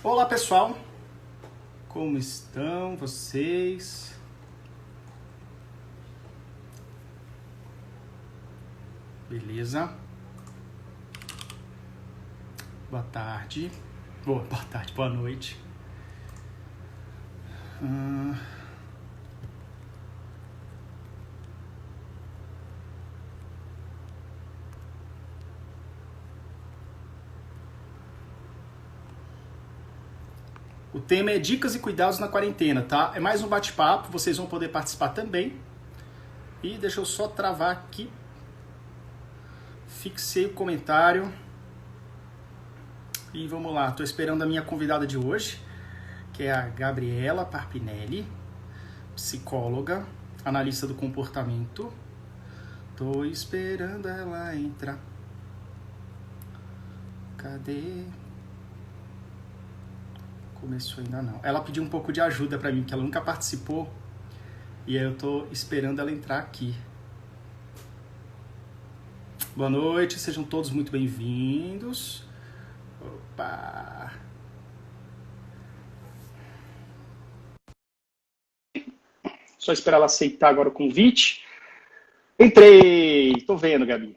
Olá pessoal, como estão vocês? Beleza? Boa tarde. Boa tarde, boa noite. O tema é dicas e cuidados na quarentena, tá? É mais um bate-papo, vocês vão poder participar também. E deixa eu só travar aqui. Fixei o comentário. E vamos lá, tô esperando a minha convidada de hoje, que é a Gabriela Parpinelli, psicóloga, analista do comportamento. Tô esperando ela entrar. Cadê? Começou ainda não. Ela pediu um pouco de ajuda pra mim, porque ela nunca participou. E aí eu tô esperando ela entrar aqui. Boa noite, sejam todos muito bem-vindos. Opa! Só esperar ela aceitar agora o convite. Entrei! Tô vendo, Gabi.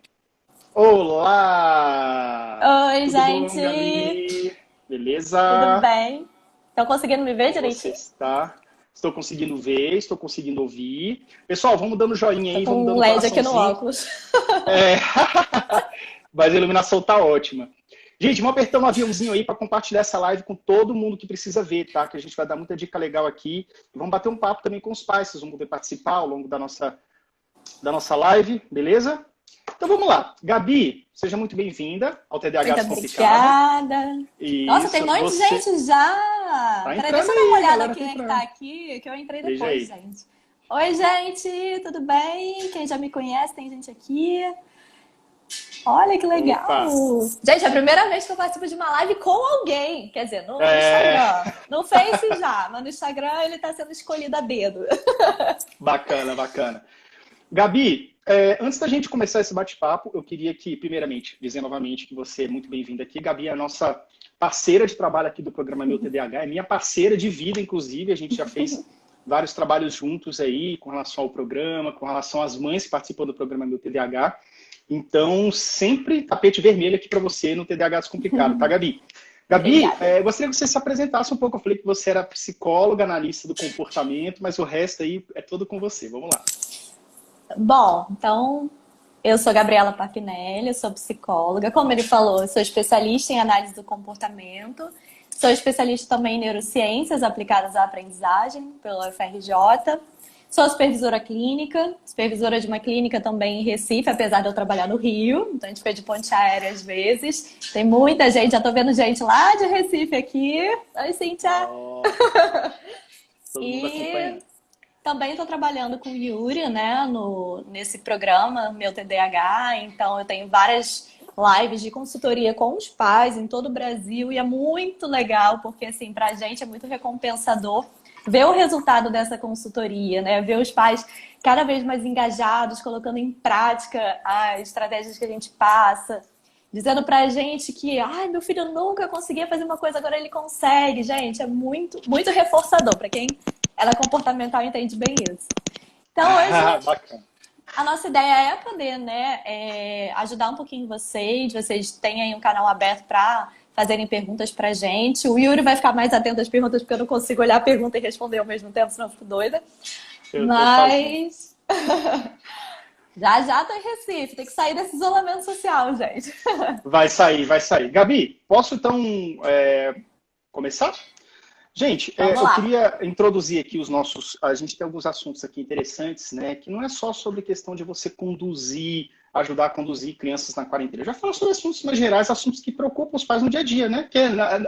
Olá! Oi, Tudo bom, gente! Gabi? Tudo Beleza? bem? Estão conseguindo me ver Como você direitinho? está? Estou conseguindo ver, estou conseguindo ouvir. Pessoal, vamos dando joinha Tô aí, com vamos um dando LED aqui no coraçãozinho. óculos. É... Mas a iluminação tá ótima. Gente, vamos apertar um aviãozinho aí para compartilhar essa live com todo mundo que precisa ver, tá? Que a gente vai dar muita dica legal aqui. E vamos bater um papo também com os pais, vocês vão poder participar ao longo da nossa live, beleza? Então vamos lá. Gabi, seja muito bem-vinda ao TDAH Muito Descomplicado. obrigada. Nossa, tem um Isso, monte de você gente já. tá Peraí, entrando deixa eu dar uma aí, olhada galera tá quem é que tá entrando. aqui, que eu entrei Veja depois, aí. gente. Oi, gente, tudo bem? Quem já me conhece, tem gente aqui. Olha que Opa! legal! Gente, é a primeira vez que eu participo de uma live com alguém. Quer dizer, no É... Instagram. No Face já, mas no Instagram ele tá sendo escolhido a dedo. Bacana, bacana. Gabi, antes da gente começar esse bate-papo, eu queria que, primeiramente, dizer novamente que você é muito bem-vinda aqui. Gabi é a nossa parceira de trabalho aqui do programa Meu TDAH, é minha parceira de vida, inclusive. A gente já fez vários trabalhos juntos aí com relação ao programa, com relação às mães que participam do programa Meu TDAH. Então, sempre tapete vermelho aqui para você no TDAH Descomplicado, tá, Gabi? Gabi, Obrigada. eu gostaria que você se apresentasse um pouco. Eu falei que você era psicóloga, analista do comportamento, mas o resto aí é todo com você. Vamos lá. Bom, então eu sou Gabriela Papinelli, eu sou psicóloga. Como ele falou, eu sou especialista em análise do comportamento. Sou especialista também em neurociências aplicadas à aprendizagem pela UFRJ. Sou supervisora de uma clínica também em Recife, apesar de eu trabalhar no Rio. Então a gente fica de ponte aérea às vezes. Tem muita gente, já tô vendo gente lá de Recife aqui. Oi, Cíntia! Oh, todo mundo E acompanhando. também estou trabalhando com o Yuri, né, nesse programa, meu TDAH. Então, eu tenho várias lives de consultoria com os pais em todo o Brasil e é muito legal, porque, assim, para a gente é muito recompensador ver o resultado dessa consultoria, né? Ver os pais cada vez mais engajados, colocando em prática as estratégias que a gente passa, dizendo pra gente que, ai, meu filho nunca conseguia fazer uma coisa, agora ele consegue. Gente, é muito, muito reforçador. Para quem ela é comportamental, entende bem isso. Então, hoje, Bacana. a nossa ideia é poder, né, ajudar um pouquinho vocês têm aí um canal aberto para fazerem perguntas pra gente. O Yuri vai ficar mais atento às perguntas, porque eu não consigo olhar a pergunta e responder ao mesmo tempo, senão eu fico doida. Eu tô fazendo. Mas já já tô em Recife, tem que sair desse isolamento social, gente. Vai sair, vai sair. Gabi, posso então começar? Gente, Vamos eu lá. queria introduzir aqui os nossos. A gente tem alguns assuntos aqui interessantes, né? Que não é só sobre questão de você conduzir, ajudar a conduzir crianças na quarentena. Eu já falo sobre assuntos mais gerais, assuntos que preocupam os pais no dia a dia, né? Porque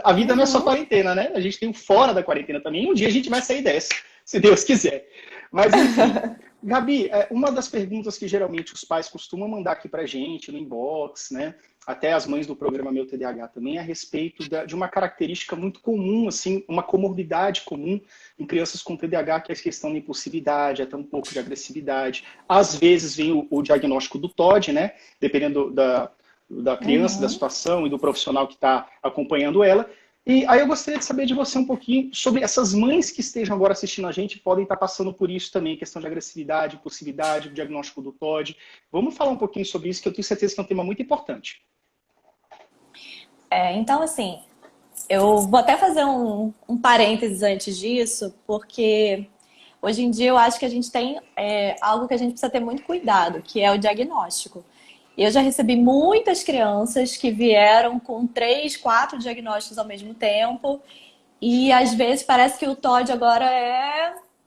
a vida não é só Uhum. quarentena, né? A gente tem o fora da quarentena também. E um dia a gente vai sair dessa, se Deus quiser. Mas, enfim. Gabi, uma das perguntas que geralmente os pais costumam mandar aqui pra gente no inbox, né? Até as mães do programa Meu TDAH também, é a respeito de uma característica muito comum, assim, uma comorbidade comum em crianças com TDAH, que é a questão da impulsividade, até um pouco de agressividade. Às vezes vem o diagnóstico do TOD, né? Dependendo da criança, da Uhum. situação e do profissional que está acompanhando ela. E aí eu gostaria de saber de você um pouquinho sobre essas mães que estejam agora assistindo a gente, podem estar passando por isso também, questão de agressividade, impulsividade, o diagnóstico do TOD. Vamos falar um pouquinho sobre isso, que eu tenho certeza que é um tema muito importante. Então, assim, eu vou até fazer um parênteses antes disso, porque hoje em dia eu acho que a gente tem algo que a gente precisa ter muito cuidado, que é o diagnóstico. Eu já recebi muitas crianças que vieram com 3, 4 diagnósticos ao mesmo tempo, e às vezes parece que o TOD agora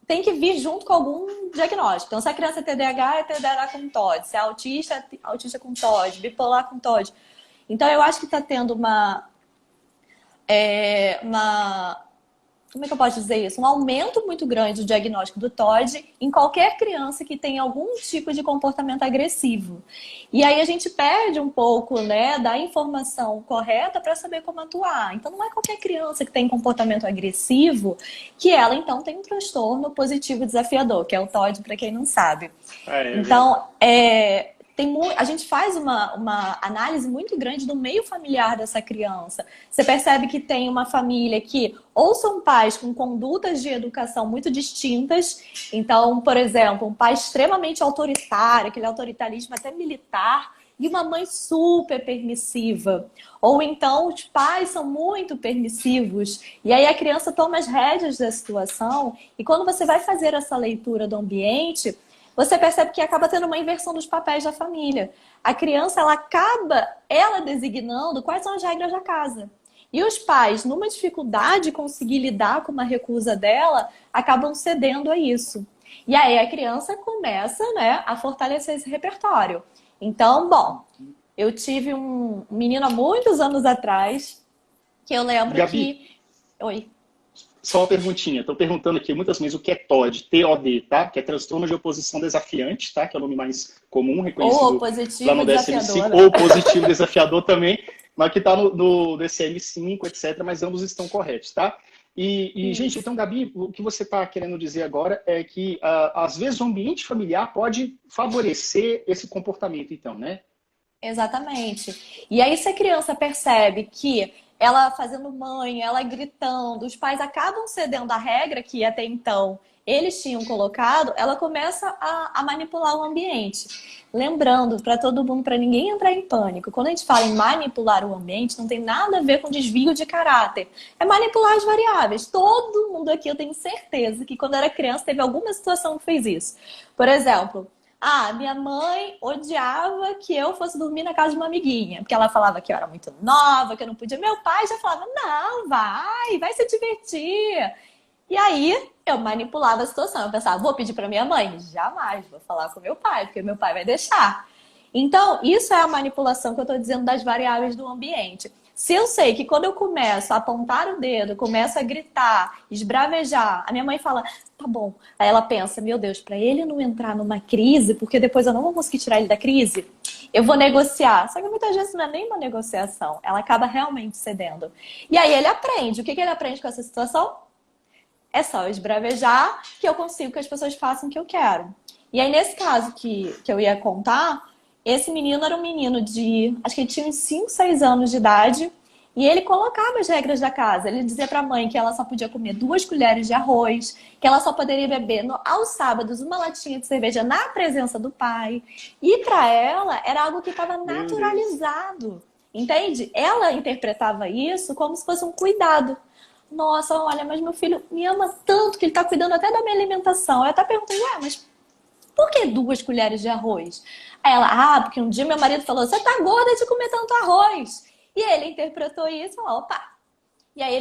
tem que vir junto com algum diagnóstico. Então, se a criança é TDAH, é TDAH com TOD. Se é autista, é autista com TOD. Bipolar com TOD. Então, eu acho que está tendo como é que eu posso dizer isso? Um aumento muito grande do diagnóstico do TOD em qualquer criança que tem algum tipo de comportamento agressivo. E aí a gente perde um pouco, né, da informação correta para saber como atuar. Então não é qualquer criança que tem comportamento agressivo que ela então tem um transtorno positivo desafiador, que é o TOD, para quem não sabe. Então, a gente faz uma análise muito grande do meio familiar dessa criança. Você percebe que tem uma família que ou são pais com condutas de educação muito distintas. Então, por exemplo, um pai extremamente autoritário, aquele autoritarismo até militar, e uma mãe super permissiva. Ou então os pais são muito permissivos e aí a criança toma as rédeas da situação, e quando você vai fazer essa leitura do ambiente, você percebe que acaba tendo uma inversão dos papéis da família. A criança, ela acaba designando quais são as regras da casa. E os pais, numa dificuldade de conseguir lidar com uma recusa dela, acabam cedendo a isso. E aí a criança começa, né, a fortalecer esse repertório. Então, bom, eu tive um menino há muitos anos atrás, que eu lembro Gabi, que... Oi. Só uma perguntinha. Estou perguntando aqui muitas vezes o que é TOD, T-O-D, tá? Que é transtorno de oposição desafiante, tá? Que é o nome mais comum, reconhecido Ou opositivo lá no desafiador, DSM-5, né? ou positivo desafiador também, mas que está no DSM-5, etc. Mas ambos estão corretos, tá? Gente, então, Gabi, o que você está querendo dizer agora é que, às vezes, o ambiente familiar pode favorecer esse comportamento, então, né? Exatamente. E aí, se a criança percebe que ela fazendo mãe, ela gritando, os pais acabam cedendo a regra que até então eles tinham colocado, ela começa a manipular o ambiente. Lembrando para todo mundo, para ninguém entrar em pânico, quando a gente fala em manipular o ambiente, não tem nada a ver com desvio de caráter. É manipular as variáveis. Todo mundo aqui, eu tenho certeza que quando era criança teve alguma situação que fez isso. Por exemplo, minha mãe odiava que eu fosse dormir na casa de uma amiguinha, porque ela falava que eu era muito nova, que eu não podia. Meu pai já falava, não, vai se divertir. E aí eu manipulava a situação. Eu pensava, vou pedir para minha mãe? Jamais, vou falar com meu pai, porque meu pai vai deixar. Então, isso é a manipulação que eu estou dizendo das variáveis do ambiente. Se eu sei que quando eu começo a apontar o dedo, começo a gritar, esbravejar, a minha mãe fala, tá bom. Aí ela pensa, meu Deus, para ele não entrar numa crise, porque depois eu não vou conseguir tirar ele da crise, eu vou negociar. Só que muitas vezes não é nem uma negociação, ela acaba realmente cedendo. E aí ele aprende. O que ele aprende com essa situação? É só eu esbravejar que eu consigo que as pessoas façam o que eu quero. E aí nesse caso que eu ia contar, esse menino era um menino de, acho que ele tinha uns 5, 6 anos de idade, e ele colocava as regras da casa. Ele dizia para a mãe que ela só podia comer 2 colheres de arroz, que ela só poderia beber aos sábados uma latinha de cerveja na presença do pai. E para ela era algo que estava naturalizado. Entende? Ela interpretava isso como se fosse um cuidado. Nossa, olha, mas meu filho me ama tanto que ele está cuidando até da minha alimentação. Eu até perguntei, mas por que 2 colheres de arroz? Aí ela, porque um dia meu marido falou, você tá gorda de comer tanto arroz. E ele interpretou isso, opa. E aí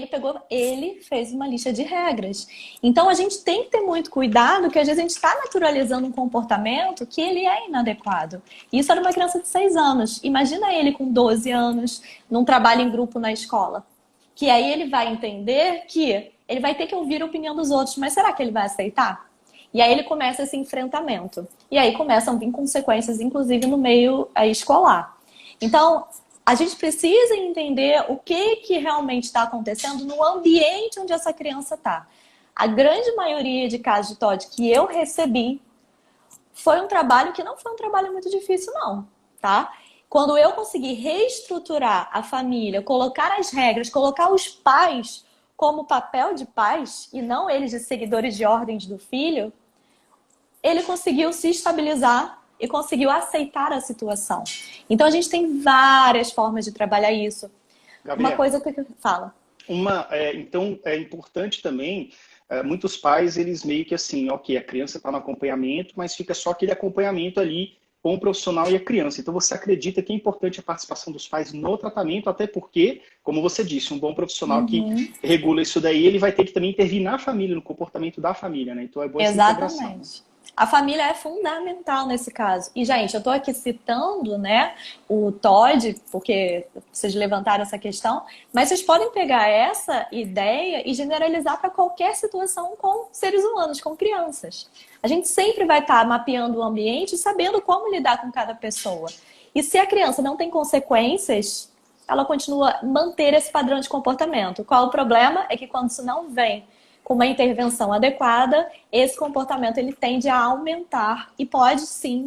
ele fez uma lista de regras. Então a gente tem que ter muito cuidado, que às vezes a gente está naturalizando um comportamento que ele é inadequado. E isso era uma criança de 6 anos. Imagina ele com 12 anos, num trabalho em grupo na escola. Que aí ele vai entender que ele vai ter que ouvir a opinião dos outros, mas será que ele vai aceitar? E aí ele começa esse enfrentamento. E aí começam a vir consequências, inclusive no meio escolar. Então, a gente precisa entender o que realmente está acontecendo no ambiente onde essa criança está. A grande maioria de casos de TOD que eu recebi foi um trabalho que não foi um trabalho muito difícil, não, tá? Quando eu conseguir reestruturar a família, colocar as regras, colocar os pais como papel de pais e não eles de seguidores de ordens do filho, ele conseguiu se estabilizar e conseguiu aceitar a situação. Então a gente tem várias formas de trabalhar isso. Gabriel, uma coisa que fala. Então é importante também, muitos pais, eles meio que assim, ok, a criança está no acompanhamento, mas fica só aquele acompanhamento ali com o profissional e a criança. Então você acredita que é importante a participação dos pais no tratamento, até porque, como você disse, um bom profissional que regula isso daí, ele vai ter que também intervir na família, no comportamento da família, né? Então é boa essa integração. Exatamente. A família é fundamental nesse caso. E, gente, eu estou aqui citando, né, o Todd, porque vocês levantaram essa questão, mas vocês podem pegar essa ideia e generalizar para qualquer situação com seres humanos, com crianças. A gente sempre vai estar mapeando o ambiente e sabendo como lidar com cada pessoa. E se a criança não tem consequências, ela continua a manter esse padrão de comportamento. Qual o problema? É que quando isso não vem com uma intervenção adequada, esse comportamento ele tende a aumentar e pode sim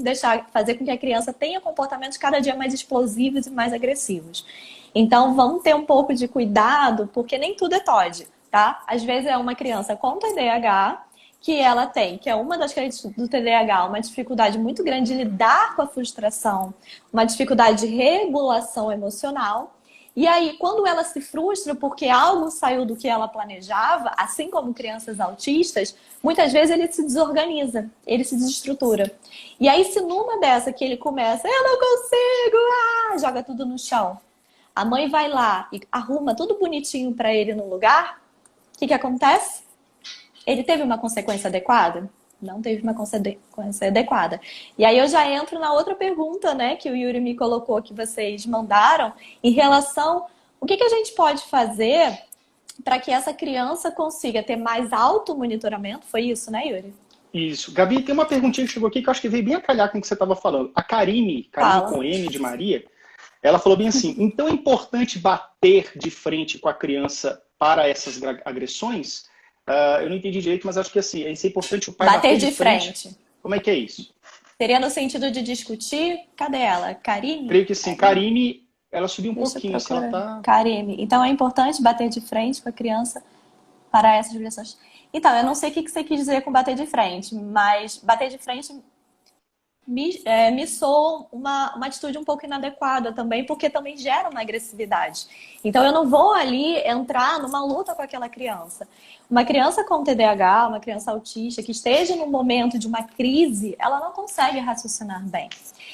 fazer com que a criança tenha comportamentos cada dia mais explosivos e mais agressivos. Então vamos ter um pouco de cuidado, porque nem tudo é TOD, tá? Às vezes é uma criança com TDAH que ela tem, que é uma das características do TDAH, uma dificuldade muito grande de lidar com a frustração, uma dificuldade de regulação emocional. E aí, quando ela se frustra porque algo saiu do que ela planejava, assim como crianças autistas, muitas vezes ele se desorganiza, ele se desestrutura. E aí, se numa dessa que ele começa, eu não consigo, joga tudo no chão. A mãe vai lá e arruma tudo bonitinho para ele no lugar, o que acontece? Ele teve uma consequência adequada? Não teve uma consequência adequada. E aí eu já entro na outra pergunta, né, que o Yuri me colocou, que vocês mandaram, em relação o que a gente pode fazer para que essa criança consiga ter mais automonitoramento. Foi isso, né, Yuri? Isso. Gabi, tem uma perguntinha que chegou aqui que eu acho que veio bem a calhar com o que você estava falando. A Karine com M de Maria, ela falou bem assim, então é importante bater de frente com a criança para essas agressões? Eu não entendi direito, mas acho que assim, é importante o pai bater de frente. Como é que é isso? Seria no sentido de discutir? Cadê ela? Karine? Creio que sim. Karine, ela subiu um pouquinho. Assim, ela tá... Karine. Então é importante bater de frente com a criança para essas direções. Então, eu não sei o que você quis dizer com bater de frente, mas bater de frente me soa uma atitude um pouco inadequada também, porque também gera uma agressividade. Então, eu não vou ali entrar numa luta com aquela criança. Uma criança com TDAH, uma criança autista, que esteja no momento de uma crise, ela não consegue raciocinar bem.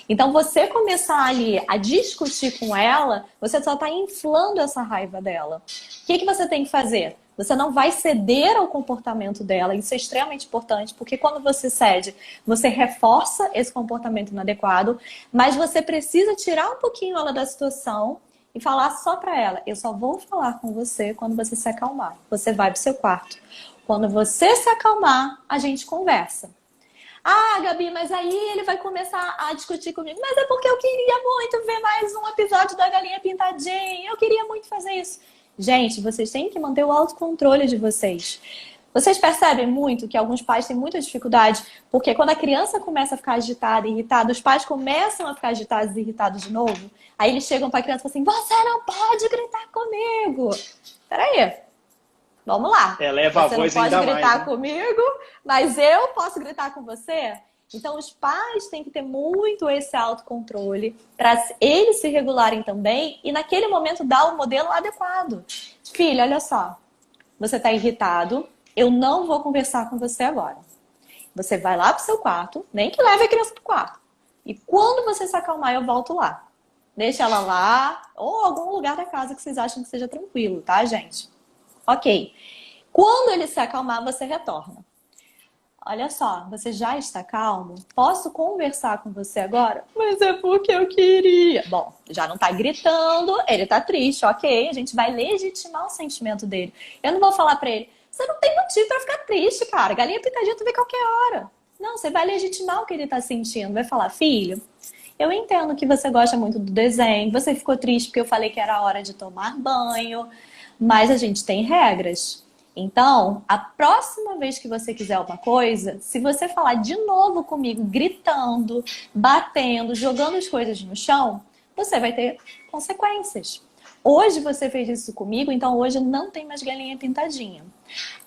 Então, você começar ali a discutir com ela, você só está inflando essa raiva dela. O que você tem que fazer? Você não vai ceder ao comportamento dela. Isso é extremamente importante, porque quando você cede, você reforça esse comportamento inadequado, mas você precisa tirar um pouquinho ela da situação e falar só para ela. Eu só vou falar com você quando você se acalmar. Você vai pro seu quarto. Quando você se acalmar, a gente conversa. Ah, Gabi, mas aí ele vai começar a discutir comigo. Mas é porque eu queria muito ver mais um episódio da Galinha Pintadinha. Eu queria muito fazer isso. Gente, vocês têm que manter o autocontrole de vocês. Vocês percebem muito que alguns pais têm muita dificuldade, porque quando a criança começa a ficar agitada, irritada, os pais começam a ficar agitados e irritados de novo. Aí eles chegam para a criança e falam assim, você não pode gritar comigo. Peraí, vamos lá. Eleva a voz ainda mais. Você não pode gritar comigo, mas eu posso gritar com você? Então, os pais têm que ter muito esse autocontrole para eles se regularem também e, naquele momento, dar o modelo adequado. Filho, olha só, você está irritado, eu não vou conversar com você agora. Você vai lá para o seu quarto, nem que leve a criança para o quarto. E quando você se acalmar, eu volto lá. Deixa ela lá, ou algum lugar da casa que vocês acham que seja tranquilo, tá, gente? Ok. Quando ele se acalmar, você retorna. Olha só, você já está calmo? Posso conversar com você agora? Mas é porque eu queria. Bom, já não está gritando, ele está triste, ok. A gente vai legitimar o sentimento dele. Eu não vou falar para ele, você não tem motivo para ficar triste, cara. Galinha pintadinha tu vê qualquer hora. Não, você vai legitimar o que ele está sentindo. Vai falar, filho, eu entendo que você gosta muito do desenho. Você ficou triste porque eu falei que era hora de tomar banho. Mas a gente tem regras. Então, a próxima vez que você quiser alguma coisa, se você falar de novo comigo, gritando, batendo, jogando as coisas no chão, você vai ter consequências. Hoje você fez isso comigo, então hoje não tem mais galinha pintadinha.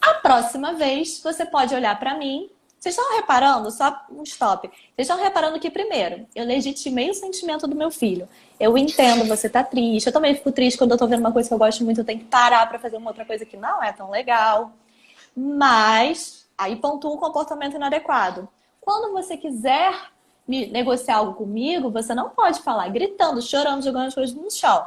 A próxima vez, você pode olhar para mim. Vocês estão reparando? Só um stop. Vocês estão reparando que, primeiro, eu legitimei o sentimento do meu filho. Eu entendo, você tá triste. Eu também fico triste quando eu tô vendo uma coisa que eu gosto muito, eu tenho que parar para fazer uma outra coisa que não é tão legal. Mas, aí pontua o comportamento inadequado. Quando você quiser negociar algo comigo, você não pode falar gritando, chorando, jogando as coisas no chão.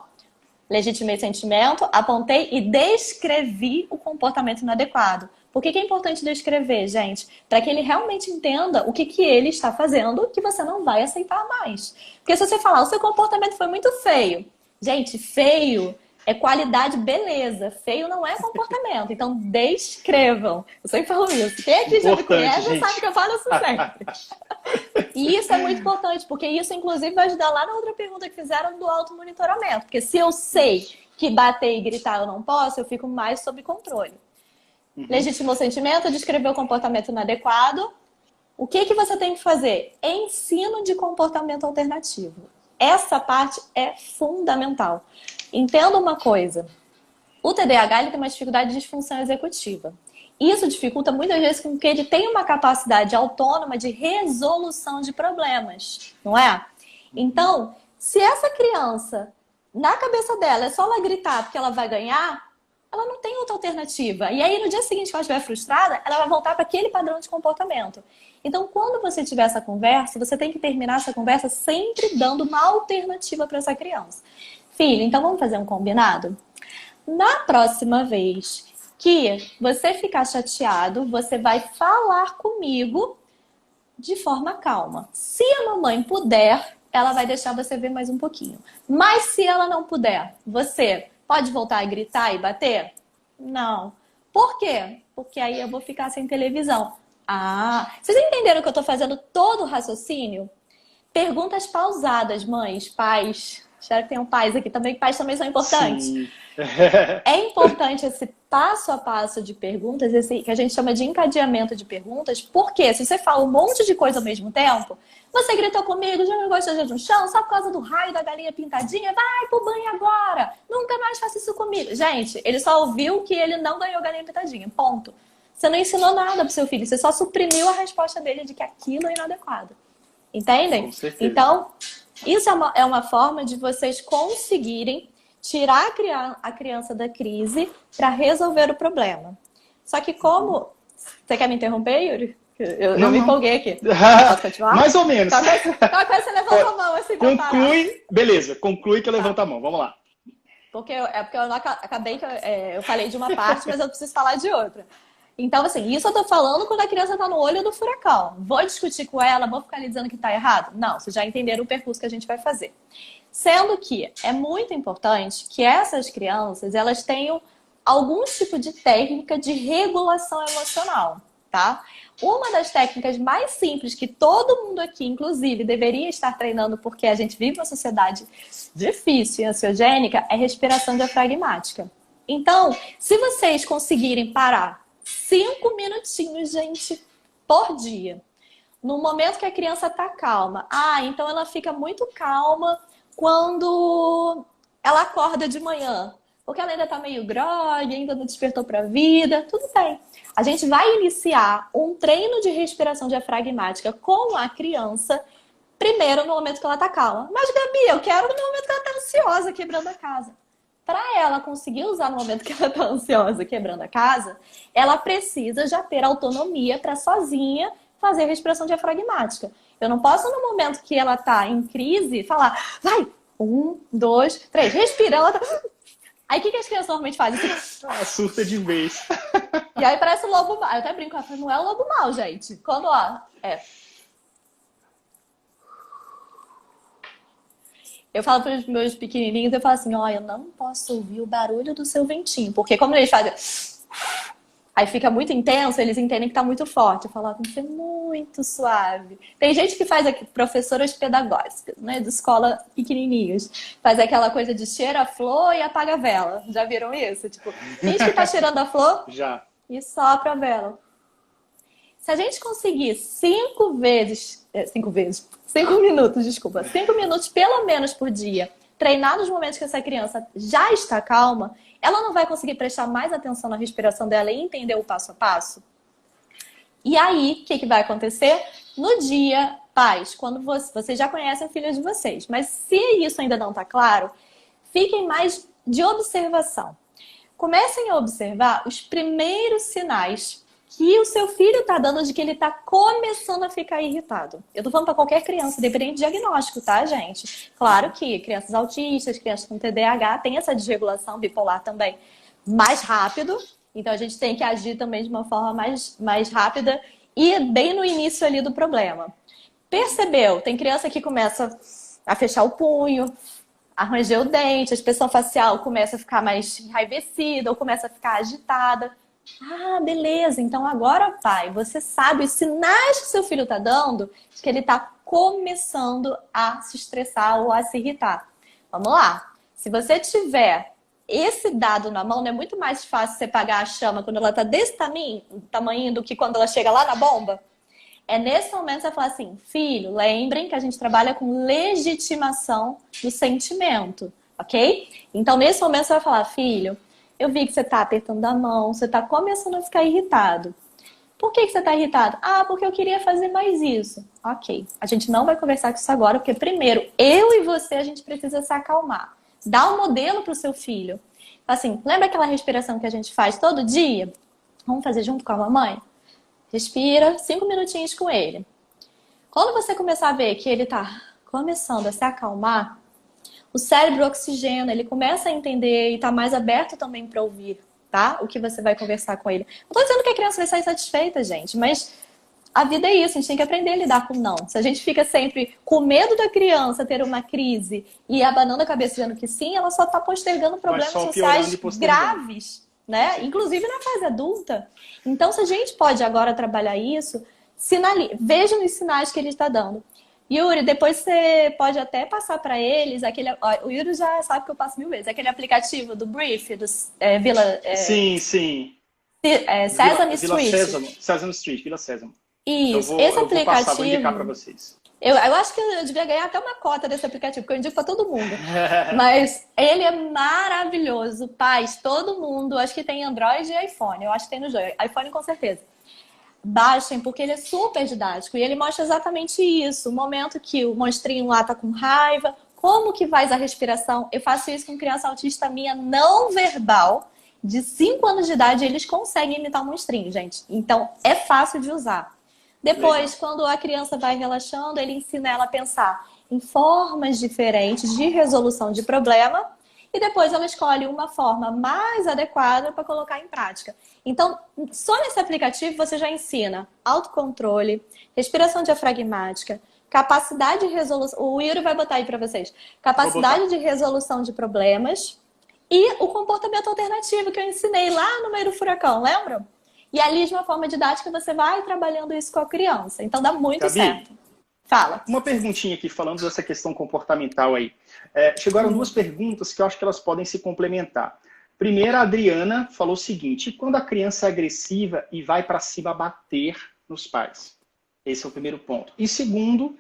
Legitimei sentimento, apontei e descrevi o comportamento inadequado. Por que é importante descrever, gente? Para que ele realmente entenda o que ele está fazendo que você não vai aceitar mais. Porque se você falar, o seu comportamento foi muito feio. Gente, feio é qualidade, beleza. Feio não é comportamento. Então, descrevam. Eu sempre falo isso. Quem aqui já me conhece sabe que eu falo isso sempre. E isso é muito importante, porque isso, inclusive, vai ajudar lá na outra pergunta que fizeram do automonitoramento. Porque se eu sei que bater e gritar eu não posso, eu fico mais sob controle. Legitimou o sentimento, descreveu o comportamento inadequado. O que você tem que fazer? Ensino de comportamento alternativo. Essa parte é fundamental. Entenda uma coisa. O TDAH ele tem uma dificuldade de disfunção executiva. Isso dificulta muitas vezes com que ele tenha uma capacidade autônoma de resolução de problemas, não é? Então, se essa criança, na cabeça dela, é só ela gritar porque ela vai ganhar, ela não tem outra alternativa. E aí, no dia seguinte que ela estiver frustrada, ela vai voltar para aquele padrão de comportamento. Então, quando você tiver essa conversa, você tem que terminar essa conversa sempre dando uma alternativa para essa criança. Filho, então vamos fazer um combinado? Na próxima vez que você ficar chateado, você vai falar comigo de forma calma. Se a mamãe puder, ela vai deixar você ver mais um pouquinho. Mas se ela não puder, você pode voltar a gritar e bater? Não. Por quê? Porque aí eu vou ficar sem televisão. Ah, vocês entenderam que eu tô fazendo todo o raciocínio? Perguntas pausadas, mães, pais. Espero que tenham pais aqui também, que pais também são importantes. Sim. É importante esse passo a passo de perguntas, esse que a gente chama de encadeamento de perguntas, porque se você fala um monte de coisa ao mesmo tempo, você gritou comigo, já me gostou de no chão, só por causa do raio da galinha pintadinha, vai pro banho agora, nunca mais faça isso comigo. Gente, ele só ouviu que ele não ganhou galinha pintadinha, ponto. Você não ensinou nada pro seu filho, você só suprimiu a resposta dele de que aquilo é inadequado. Entendem? Com certeza. Então, isso é uma forma de vocês conseguirem tirar a criança da crise para resolver o problema. Só que como... Você quer me interromper, Yuri? Eu me empolguei aqui. Posso continuar? Mais ou menos. Qualquer coisa você levanta a mão assim. Conclui. Beleza, conclui que eu levanto a mão. Vamos lá. Porque eu não acabei que eu falei de uma parte, mas eu preciso falar de outra. Então, assim, isso eu tô falando quando a criança tá no olho do furacão. Vou discutir com ela, vou ficar ali dizendo que tá errado? Não, vocês já entenderam o percurso que a gente vai fazer. Sendo que é muito importante que essas crianças, elas tenham algum tipo de técnica de regulação emocional, tá? Uma das técnicas mais simples que todo mundo aqui, inclusive, deveria estar treinando porque a gente vive uma sociedade difícil e ansiogênica, é respiração diafragmática. Então, se vocês conseguirem parar 5 minutinhos, gente, por dia, no momento que a criança tá calma, então ela fica muito calma quando ela acorda de manhã, porque ela ainda tá meio grogue, ainda não despertou para a vida, tudo bem. A gente vai iniciar um treino de respiração diafragmática com a criança, primeiro no momento que ela tá calma. Mas, Gabi, eu quero no momento que ela tá ansiosa, quebrando a casa. Para ela conseguir usar no momento que ela tá ansiosa, quebrando a casa, ela precisa já ter autonomia para sozinha fazer respiração diafragmática. Eu não posso, no momento que ela tá em crise, falar, vai, 1, 2, 3, respira. Ela tá... Aí o que as crianças normalmente fazem? Surta de vez. E aí parece o lobo mau. Eu até brinco, não é o lobo mau, gente. Quando, eu falo para os meus pequenininhos, eu falo assim, eu não posso ouvir o barulho do seu ventinho. Porque como eles fazem... Aí fica muito intenso, eles entendem que tá muito forte. Eu falo, tem que ser muito suave. Tem gente que faz aqui, professoras pedagógicas, né, de escola pequenininhos. Faz aquela coisa de cheira a flor e apaga a vela. Já viram isso? Tipo, finge que tá cheirando a flor Já. e sopra a vela. Se a gente conseguir 5 minutos, desculpa, 5 minutos pelo menos por dia, treinar nos momentos que essa criança já está calma, ela não vai conseguir prestar mais atenção na respiração dela e entender o passo a passo? E aí, o que vai acontecer? No dia, pais, quando vocês já conhecem o filho de vocês, mas se isso ainda não está claro, fiquem mais de observação. Comecem a observar os primeiros sinais que o seu filho está dando de que ele está começando a ficar irritado. Eu tô falando para qualquer criança, independente de diagnóstico, tá, gente? Claro que crianças autistas, crianças com TDAH têm essa desregulação bipolar também mais rápido. Então a gente tem que agir também de uma forma mais rápida e bem no início ali do problema. Percebeu? Tem criança que começa a fechar o punho, a ranger o dente, a expressão facial começa a ficar mais enraivecida ou começa a ficar agitada. Ah, beleza. Então agora, pai, você sabe os sinais que seu filho está dando de que ele está começando a se estressar ou a se irritar. Vamos lá. Se você tiver esse dado na mão, não é muito mais fácil você apagar a chama quando ela está desse tamanho do que quando ela chega lá na bomba? É nesse momento que você vai falar assim, filho, lembrem que a gente trabalha com legitimação do sentimento, ok? Então, nesse momento você vai falar, filho, eu vi que você está apertando a mão, você está começando a ficar irritado. Por que você está irritado? Ah, porque eu queria fazer mais isso. Ok, a gente não vai conversar com isso agora, porque primeiro, eu e você, a gente precisa se acalmar. Dá um modelo para o seu filho. Assim, lembra aquela respiração que a gente faz todo dia? Vamos fazer junto com a mamãe? Respira 5 minutinhos com ele. Quando você começar a ver que ele está começando a se acalmar, o cérebro oxigena, ele começa a entender e está mais aberto também para ouvir, tá? O que você vai conversar com ele. Não estou dizendo que a criança vai sair satisfeita, gente, mas a vida é isso, a gente tem que aprender a lidar com não. Se a gente fica sempre com medo da criança ter uma crise e abanando a cabeça dizendo que sim, ela só está postergando problemas sociais graves, né? Inclusive na fase adulta. Então, se a gente pode agora trabalhar isso, veja os sinais que ele está dando. Yuri, depois você pode até passar para eles aquele. O Yuri já sabe que eu passo 1000 vezes. Aquele aplicativo do Brief, do Vila. Sim. Sesame Street. Sesame Street, Vila Sésamo. Isso, esse aplicativo. Vou indicar para vocês. Eu acho que eu devia ganhar até uma cota desse aplicativo, porque eu indico para todo mundo. Mas ele é maravilhoso. Pais, todo mundo, acho que tem Android e iPhone. Eu acho que tem nos dois. iPhone com certeza. Baixem, porque ele é super didático. E ele mostra exatamente isso. O momento que o monstrinho lá tá com raiva, como que faz a respiração. Eu faço isso com criança autista minha não verbal. De 5 anos de idade, eles conseguem imitar um monstrinho, gente. Então, é fácil de usar. Depois, quando a criança vai relaxando, ele ensina ela a pensar em formas diferentes de resolução de problema e depois ela escolhe uma forma mais adequada para colocar em prática. Então, só nesse aplicativo você já ensina autocontrole, respiração diafragmática, capacidade de resolução... O Yuri vai botar aí para vocês. Capacidade de resolução de problemas e o comportamento alternativo que eu ensinei lá no meio do furacão, lembram? E ali, de uma forma didática, você vai trabalhando isso com a criança. Então, dá muito certo. Fala. Uma perguntinha aqui, falando dessa questão comportamental aí. Chegaram 2 perguntas que eu acho que elas podem se complementar. Primeiro, a Adriana falou o seguinte: quando a criança é agressiva e vai para cima bater nos pais? Esse é o primeiro ponto. E segundo,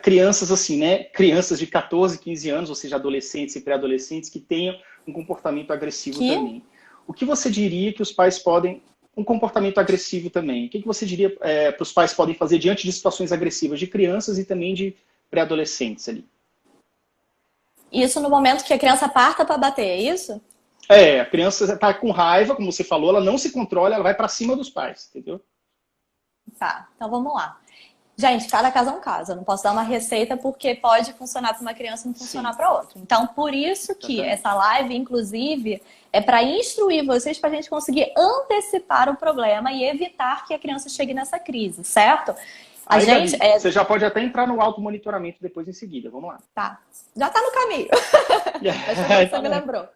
crianças assim, né? Crianças de 14, 15 anos, ou seja, adolescentes e pré-adolescentes que tenham um comportamento agressivo também. O que você diria que os pais podem... Um comportamento agressivo também. O que você diria para os pais podem fazer diante de situações agressivas de crianças e também de pré-adolescentes ali? Isso no momento que a criança parta para bater, é isso? A criança está com raiva, como você falou, ela não se controla, ela vai para cima dos pais, entendeu? Tá, então vamos lá. Gente, cada caso é um caso. Eu não posso dar uma receita porque pode funcionar para uma criança e não funcionar para outra. Então, por isso que essa live, inclusive, é para instruir vocês para a gente conseguir antecipar o problema e evitar que a criança chegue nessa crise, certo? Gabi, você já pode até entrar no automonitoramento depois em seguida. Vamos lá. Tá. Já tá no caminho. Você me lembrou.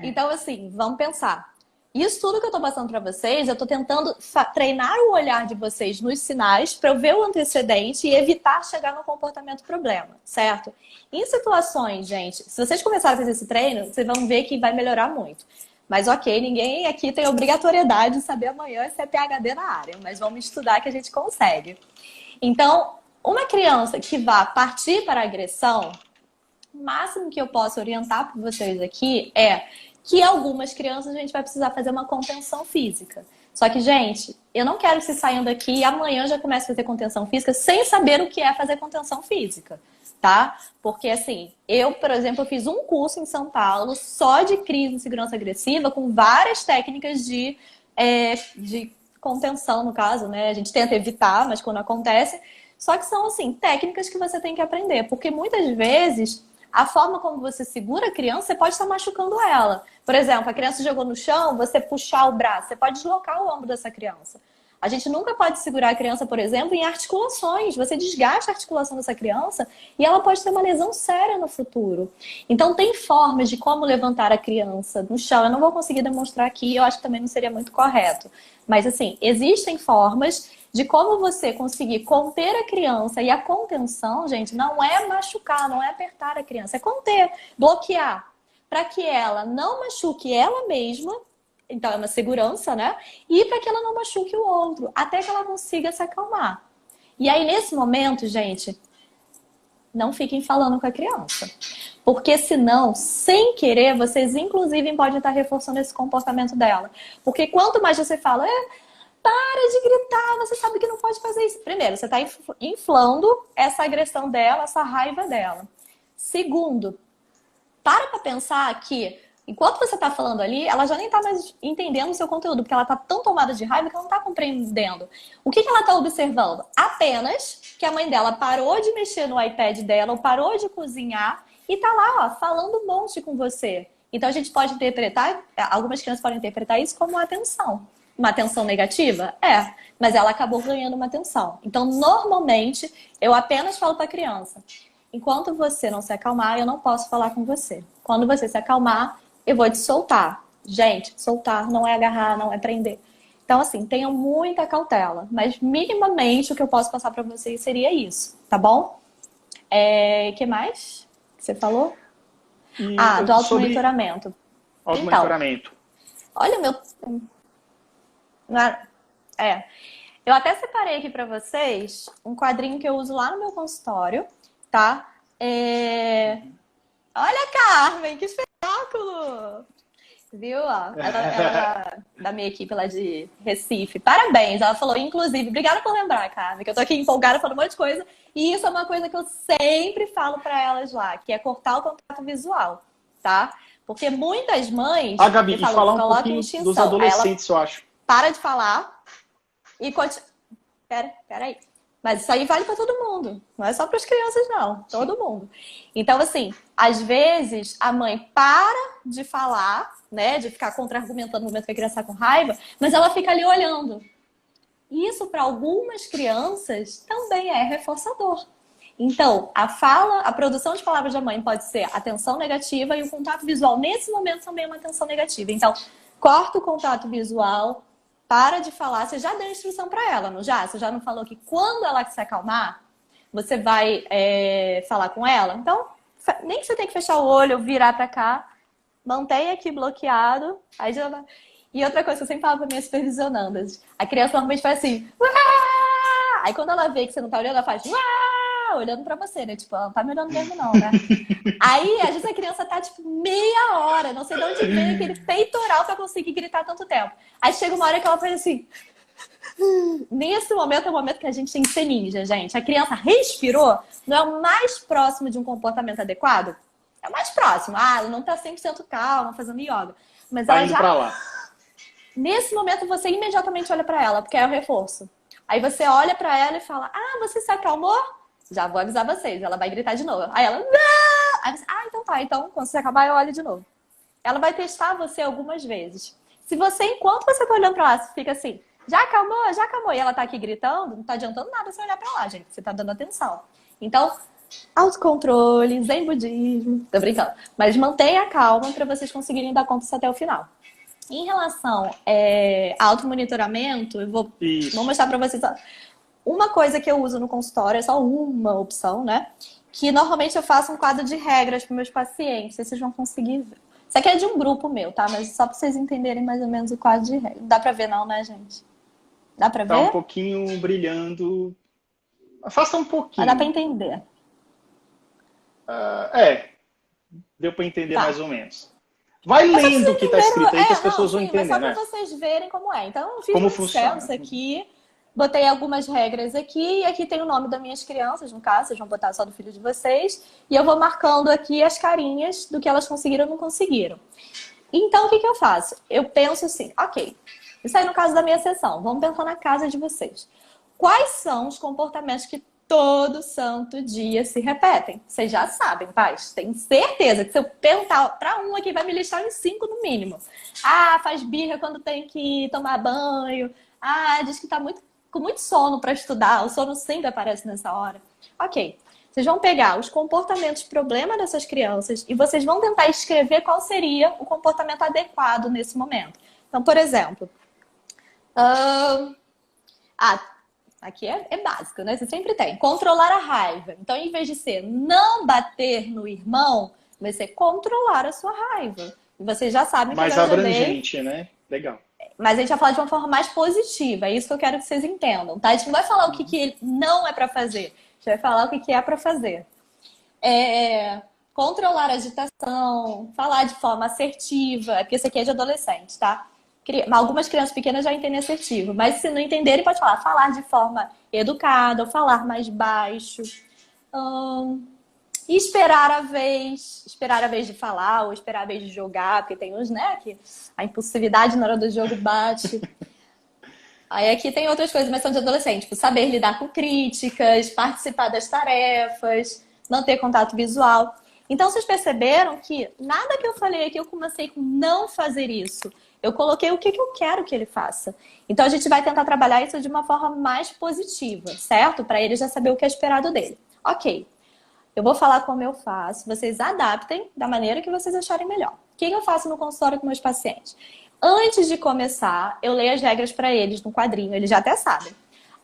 Então, assim, vamos pensar. Isso tudo que eu tô passando para vocês, eu tô tentando treinar o olhar de vocês nos sinais para eu ver o antecedente e evitar chegar no comportamento problema, certo? Em situações, gente, se vocês começarem a fazer esse treino, vocês vão ver que vai melhorar muito. Mas ok, ninguém aqui tem obrigatoriedade de saber amanhã se é PhD na área, mas vamos estudar que a gente consegue. Então, uma criança que vá partir para a agressão, o máximo que eu posso orientar para vocês aqui é que algumas crianças a gente vai precisar fazer uma contenção física. Só que, gente, eu não quero que vocês saiam daqui e amanhã já comece a fazer contenção física sem saber o que é fazer contenção física, tá? Porque, assim, eu, por exemplo, eu fiz um curso em São Paulo só de crise de segurança agressiva com várias técnicas de contenção, no caso, né? A gente tenta evitar, mas quando acontece... Só que são, assim, técnicas que você tem que aprender. Porque muitas vezes, a forma como você segura a criança, você pode estar machucando ela. Por exemplo, a criança jogou no chão, você puxar o braço, você pode deslocar o ombro dessa criança. A gente nunca pode segurar a criança, por exemplo, em articulações. Você desgasta a articulação dessa criança e ela pode ter uma lesão séria no futuro. Então, tem formas de como levantar a criança no chão. Eu não vou conseguir demonstrar aqui, eu acho que também não seria muito correto. Mas, assim, existem formas de como você conseguir conter a criança. E a contenção, gente, não é machucar, não é apertar a criança. É conter, bloquear, para que ela não machuque ela mesma. Então, é uma segurança, né? E para que ela não machuque o outro, até que ela consiga se acalmar. E aí, nesse momento, gente, não fiquem falando com a criança. Porque senão, sem querer, vocês inclusive podem estar reforçando esse comportamento dela. Porque quanto mais você fala, para de gritar, você sabe que não pode fazer isso. Primeiro, você está inflando essa agressão dela, essa raiva dela. Segundo, para pensar que enquanto você está falando ali, ela já nem está mais entendendo o seu conteúdo, porque ela está tão tomada de raiva que ela não está compreendendo. O que ela está observando? Apenas que a mãe dela parou de mexer no iPad dela, ou parou de cozinhar, e está lá, ó, falando um monte com você. Então a gente pode interpretar, algumas crianças podem interpretar isso como uma atenção. Uma atenção negativa? É, mas ela acabou ganhando uma atenção. Então, normalmente, eu apenas falo para a criança: enquanto você não se acalmar, eu não posso falar com você. Quando você se acalmar, eu vou te soltar. Gente, soltar não é agarrar, não é prender. Então, assim, tenham muita cautela. Mas, minimamente, o que eu posso passar para vocês seria isso, tá bom? Que mais que você falou? Do auto-monitoramento. Auto-monitoramento. Então, olha, eu até separei aqui para vocês um quadrinho que eu uso lá no meu consultório, tá? Olha, Carmen, que espetáculo! Viu? Ela da minha equipe lá de Recife. Parabéns! Ela falou, inclusive, obrigada por lembrar, Carmen, que eu tô aqui empolgada falando um monte de coisa. E isso é uma coisa que eu sempre falo para elas lá, que é cortar o contato visual, tá? Porque muitas mães... Gabi, deixa eu falar um pouquinho dos adolescentes, eu acho. Para de falar e continua. Pera aí. Mas isso aí vale para todo mundo. Não é só para as crianças, não. Todo mundo. Então, assim, às vezes a mãe para de falar, né? De ficar contra-argumentando no momento que a criança está com raiva, mas ela fica ali olhando. Isso, para algumas crianças, também é reforçador. Então, a produção de palavras da mãe pode ser atenção negativa e o contato visual, nesse momento, também é uma atenção negativa. Então, corta o contato visual, para de falar. Você já deu instrução para ela, não já? Você já não falou que quando ela se acalmar, você vai falar com ela? Então, nem que você tenha que fechar o olho, virar para cá, mantenha aqui bloqueado. Aí já vai... E outra coisa que eu sempre falo para minhas supervisionandas, a criança normalmente faz assim, uá! Aí quando ela vê que você não tá olhando, ela faz uá! Olhando pra você, né? Tipo, ela não tá me olhando mesmo não, né? Aí, às vezes a criança tá, tipo, meia hora, não sei de onde vem aquele peitoral pra conseguir gritar tanto tempo. Aí chega uma hora que ela faz assim... Nesse momento é o momento que a gente tem que ser ninja, gente. A criança respirou, não é o mais próximo de um comportamento adequado? É o mais próximo. Ela não tá 100% calma, fazendo yoga. Mas ela já... pra lá. Nesse momento, você imediatamente olha pra ela, porque é o reforço. Aí você olha pra ela e fala, você se acalmou? Já vou avisar vocês, ela vai gritar de novo. Aí ela, não! Aí você, então tá, então quando você acabar, eu olho de novo. Ela vai testar você algumas vezes. Se você, enquanto você tá olhando pra lá, você fica assim, já acalmou, já acalmou, e ela tá aqui gritando, não tá adiantando nada você olhar pra lá, gente. Você tá dando atenção. Então, autocontrole, zen budismo, tô brincando. Mas mantenha a calma pra vocês conseguirem dar conta disso até o final. Em relação a automonitoramento, eu vou mostrar para vocês uma coisa que eu uso no consultório, é só uma opção, né? Que normalmente eu faço um quadro de regras para meus pacientes, vocês vão conseguir ver. Isso aqui é de um grupo meu, tá? Mas só para vocês entenderem mais ou menos o quadro de regra. Não dá para ver não, né, gente? Dá para Tá um ver? pouquinho brilhando. Afasta um Mas dá para pouquinho. entender. Deu para entender Tá. mais ou menos. Vai Mas só pra lendo o vocês que está entenderem. escrito aí que as Não, pessoas vão sim, mas entender, só para né? vocês verem como é. Então, eu fiz Como no Excel funciona. isso aqui. Botei algumas regras aqui, e aqui tem o nome das minhas crianças, no caso, vocês vão botar só do filho de vocês, e eu vou marcando aqui as carinhas do que elas conseguiram ou não conseguiram. Então, o que eu faço? Eu penso assim, ok, isso aí no caso da minha sessão, vamos pensar na casa de vocês. Quais são os comportamentos que todo santo dia se repetem? Vocês já sabem, pais. Tenho certeza que se eu perguntar para um aqui, vai me listar uns 5 no mínimo. Ah, faz birra quando tem que tomar banho. Ah, diz que tá com muito sono para estudar. O sono sempre aparece nessa hora. Ok. Vocês vão pegar os comportamentos problema dessas crianças e vocês vão tentar escrever qual seria o comportamento adequado nesse momento. Então, por exemplo, aqui é básico, né? Você sempre tem. Controlar a raiva. Então, em vez de ser não bater no irmão, vai ser controlar a sua raiva. E vocês já sabem que Mais eu já abrangente, né? Legal. Mas a gente vai falar de uma forma mais positiva. É isso que eu quero que vocês entendam, tá? A gente não vai falar o que não é para fazer. A gente vai falar o que é para fazer. Controlar a agitação, falar de forma assertiva, porque isso aqui é de adolescente, tá? Algumas crianças pequenas já entendem assertivo, mas se não entenderem, pode falar de forma educada, ou falar mais baixo. E esperar a vez de falar, ou esperar a vez de jogar, porque tem uns, né, que a impulsividade na hora do jogo bate. Aí aqui tem outras coisas, mas são de adolescente, tipo, saber lidar com críticas, participar das tarefas, manter contato visual. Então, vocês perceberam que nada que eu falei aqui eu comecei com não fazer isso. Eu coloquei o que eu quero que ele faça. Então, a gente vai tentar trabalhar isso de uma forma mais positiva, certo? Para ele já saber o que é esperado dele. Ok. Eu vou falar como eu faço, vocês adaptem da maneira que vocês acharem melhor. O que eu faço no consultório com meus pacientes? Antes de começar, eu leio as regras para eles no quadrinho, eles já até sabem.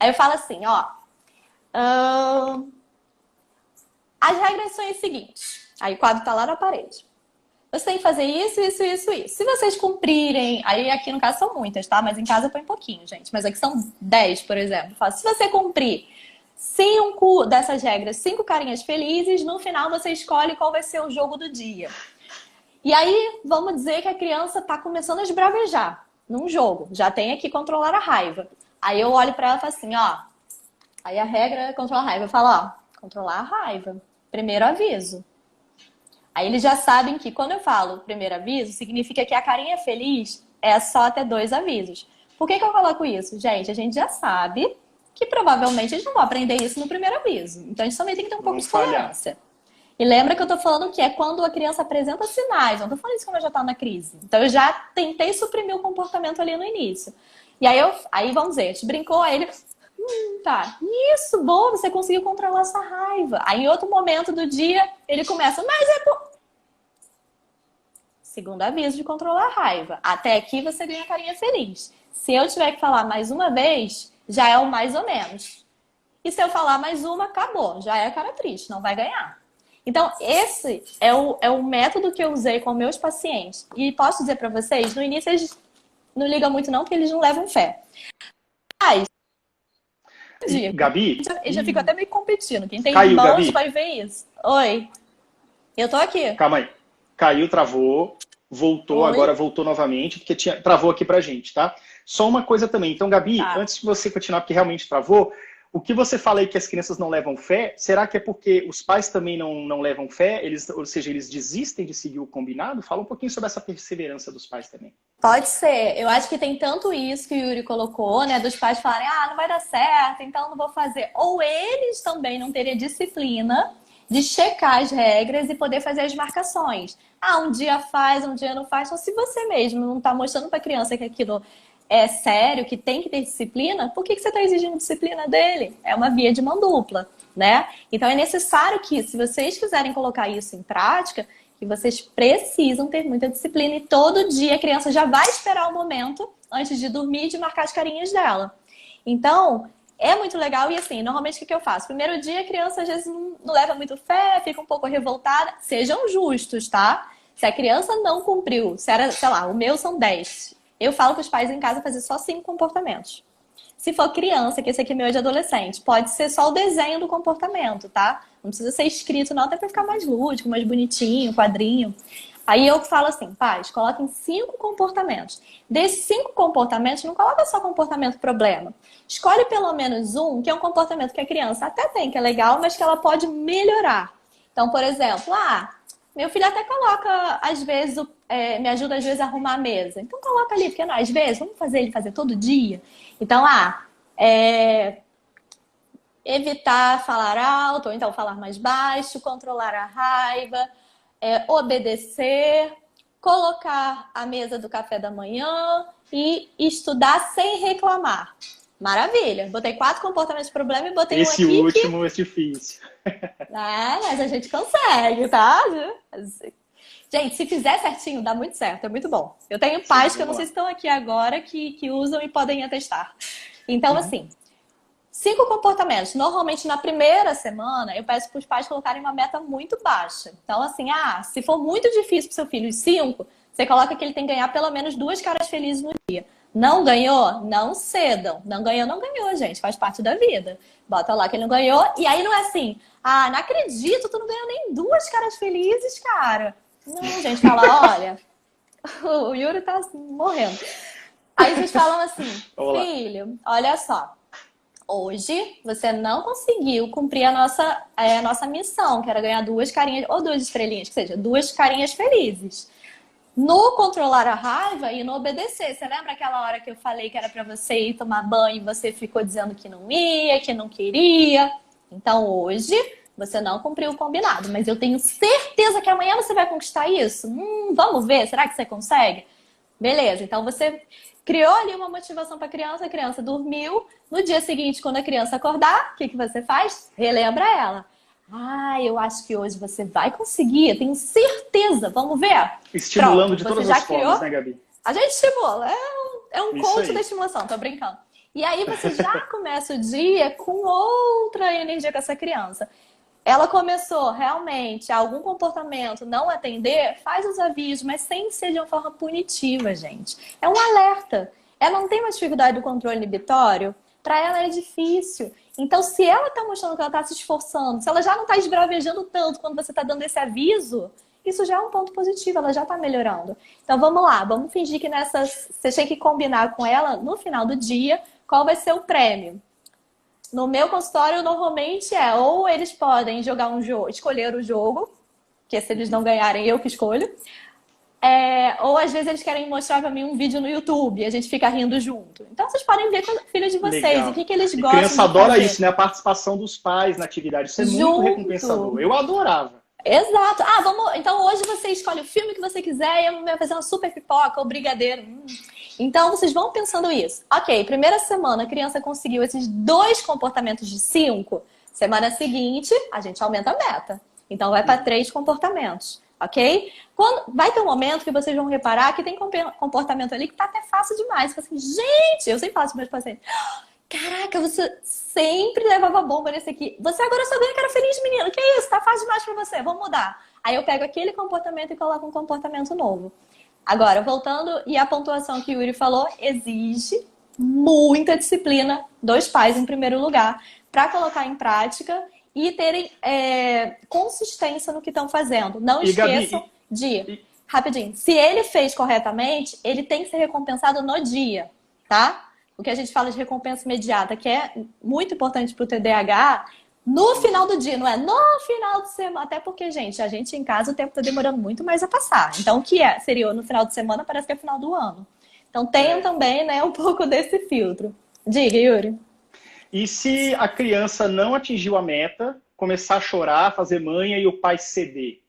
Aí eu falo assim, as regras são as seguintes. Aí o quadro tá lá na parede. Você tem que fazer isso, isso, isso, isso. Se vocês cumprirem, aí aqui no caso são muitas, tá? Mas em casa põe pouquinho, gente. Mas aqui são 10, por exemplo. Se você cumprir 5 dessas regras, 5 carinhas felizes, no final você escolhe qual vai ser o jogo do dia. E aí, vamos dizer que a criança está começando a esbravejar num jogo. Já tem aqui controlar a raiva. Aí eu olho para ela e falo assim, Aí a regra é controlar a raiva. Eu falo, controlar a raiva. Primeiro aviso. Aí eles já sabem que quando eu falo primeiro aviso, significa que a carinha feliz é só até 2 avisos. Por que eu coloco isso? Gente, a gente já sabe que provavelmente eles não vão aprender isso no primeiro aviso. Então, a gente também tem que ter um pouco de tolerância. E lembra que eu tô falando que é quando a criança apresenta sinais. Não tô falando isso quando ela já tá na crise. Então, eu já tentei suprimir o comportamento ali no início. E aí vamos dizer, a gente brincou, aí ele... tá, isso, bom, você conseguiu controlar essa raiva. Aí, em outro momento do dia, ele começa, mas é bom... Segundo aviso de controlar a raiva. Até aqui, você ganha a carinha feliz. Se eu tiver que falar mais uma vez... já é o mais ou menos. E se eu falar mais uma, acabou. Já é a cara triste, não vai ganhar. Então, esse é o método que eu usei com meus pacientes. E posso dizer para vocês, no início eles não ligam muito não, porque eles não levam fé. Mas, Gabi? Eles já ficam até meio competindo. Quem tem Caiu, irmãos Gabi. vai ver isso. Oi. Eu tô aqui. Calma aí. Caiu, travou, voltou, Oi? agora voltou novamente, porque travou aqui pra gente, tá? Só uma coisa também. Então, Gabi, antes de você continuar, porque realmente travou, o que você fala aí que as crianças não levam fé, será que é porque os pais também não levam fé? Ou seja, eles desistem de seguir o combinado? Fala um pouquinho sobre essa perseverança dos pais também. Pode ser. Eu acho que tem tanto isso que o Yuri colocou, né? Dos pais falarem, não vai dar certo, então não vou fazer. Ou eles também não terem disciplina de checar as regras e poder fazer as marcações. Um dia faz, um dia não faz. Então, se você mesmo não está mostrando para a criança que aquilo é sério, que tem que ter disciplina, por que você está exigindo disciplina dele? É uma via de mão dupla, né? Então é necessário que, se vocês quiserem colocar isso em prática, que vocês precisam ter muita disciplina e todo dia a criança já vai esperar o momento antes de dormir de marcar as carinhas dela. Então, é muito legal e assim, normalmente o que eu faço? Primeiro dia a criança às vezes não leva muito fé, fica um pouco revoltada. Sejam justos, tá? Se a criança não cumpriu, se era, sei lá, o meu são 10, eu falo para os pais em casa fazer só 5 comportamentos. Se for criança, que esse aqui é meu é de adolescente, pode ser só o desenho do comportamento, tá? Não precisa ser escrito, não, até para ficar mais lúdico, mais bonitinho, quadrinho. Aí eu falo assim, pais, coloquem 5 comportamentos. Desses 5 comportamentos, não coloca só comportamento problema. Escolhe pelo menos um, que é um comportamento que a criança até tem, que é legal, mas que ela pode melhorar. Então, por exemplo, meu filho até coloca, às vezes, me ajuda às vezes a arrumar a mesa. Então coloca ali, porque não, às vezes, vamos fazer ele fazer todo dia. Então, evitar falar alto, ou então falar mais baixo, controlar a raiva, obedecer, colocar a mesa do café da manhã e estudar sem reclamar. Maravilha! Botei 4 comportamentos de problema e botei Esse um aqui último é difícil. Mas a gente consegue, tá? Gente, se fizer certinho, dá muito certo, é muito bom. Eu tenho pais que eu não sei se estão aqui agora que usam e podem atestar. Então, assim, 5 comportamentos. Normalmente, na primeira semana, eu peço para os pais colocarem uma meta muito baixa. Então, assim, se for muito difícil para o seu filho os 5, você coloca que ele tem que ganhar pelo menos 2 caras felizes no dia. Não ganhou? Não cedam. Não ganhou, não ganhou, gente. Faz parte da vida. Bota lá que ele não ganhou. E aí não é assim, não acredito, tu não ganhou nem 2 caras felizes, cara. Não, gente, fala, olha, o Yuri tá assim, morrendo. Aí vocês falam assim, Olá. filho, olha só. Hoje você não conseguiu cumprir a nossa missão, que era ganhar 2 carinhas, ou 2 estrelinhas, que seja, 2 carinhas felizes. No controlar a raiva e no obedecer. Você lembra aquela hora que eu falei que era pra você ir tomar banho e você ficou dizendo que não ia, que não queria? Então hoje você não cumpriu o combinado, mas eu tenho certeza que amanhã você vai conquistar isso. Vamos ver, será que você consegue? Beleza, então você criou ali uma motivação para a criança dormiu. No dia seguinte, quando a criança acordar, o que você faz? Relembra ela. Eu acho que hoje você vai conseguir, eu tenho certeza. Vamos ver? Estimulando Pronto, de você todas já as formas, criou? né, Gabi? A gente estimula. É um Isso coach aí. da estimulação, tô brincando. E aí você já começa o dia com outra energia com essa criança. Ela começou realmente algum comportamento não atender, faz os avisos, mas sem ser de uma forma punitiva, gente. É um alerta. Ela não tem uma dificuldade do controle inibitório, para ela é difícil. Então, se ela está mostrando que ela está se esforçando, se ela já não está esbravejando tanto quando você está dando esse aviso, isso já é um ponto positivo, ela já está melhorando. Então, vamos lá, vamos fingir que você tem que combinar com ela no final do dia qual vai ser o prêmio. No meu consultório, normalmente ou eles podem jogar um jogo, escolher o jogo, que se eles não ganharem, eu que escolho. Ou às vezes eles querem mostrar pra mim um vídeo no YouTube e a gente fica rindo junto. Então vocês podem ver com o filho de vocês, Legal. o que eles E gostam criança de adora fazer. isso, né? A participação dos pais na atividade. Isso é muito Junto. recompensador. Eu adorava. Exato. Então hoje você escolhe o filme que você quiser e eu vou fazer uma super pipoca ou brigadeiro. Então vocês vão pensando isso. Ok, primeira semana a criança conseguiu esses 2 comportamentos de 5. Semana seguinte a gente aumenta a meta. Então vai para 3 comportamentos. Ok? Vai ter um momento que vocês vão reparar que tem comportamento ali que tá até fácil demais. Você fala assim, gente, eu sempre falo para os meus pacientes, caraca, você sempre levava bomba nesse aqui. Você agora só ganha cara feliz, menino. Que isso? Tá fácil demais pra você. Vamos mudar. Aí eu pego aquele comportamento e coloco um comportamento novo. Agora, voltando, e a pontuação que o Yuri falou, exige muita disciplina dos pais, em primeiro lugar, para colocar em prática e terem consistência no que estão fazendo. Não esqueçam rapidinho, se ele fez corretamente, ele tem que ser recompensado no dia, tá? O que a gente fala de recompensa imediata, que é muito importante para o TDAH, no final do dia, não é no final de semana. Até porque, gente, a gente em casa o tempo está demorando muito mais a passar. Então, o que seria no final de semana, parece que é final do ano. Então, tenham também, né, um pouco desse filtro. Diga, Yuri. E se a criança não atingiu a meta, começar a chorar, fazer manha e o pai ceder?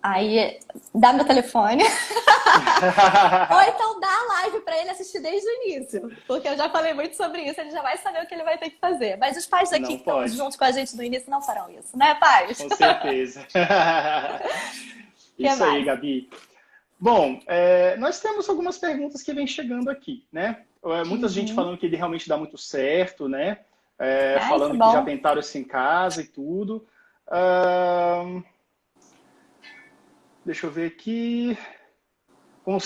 Aí, dá meu telefone. Ou então dá a live para ele assistir desde o início. Porque eu já falei muito sobre isso, ele já vai saber o que ele vai ter que fazer. Mas os pais aqui que estão juntos com a gente no início não farão isso, né, pais? Com certeza. Isso aí, Gabi. Bom, nós temos algumas perguntas que vêm chegando aqui, né? Muita gente falando que ele realmente dá muito certo, né? Falando que já tentaram isso em casa e tudo. Deixa eu ver aqui.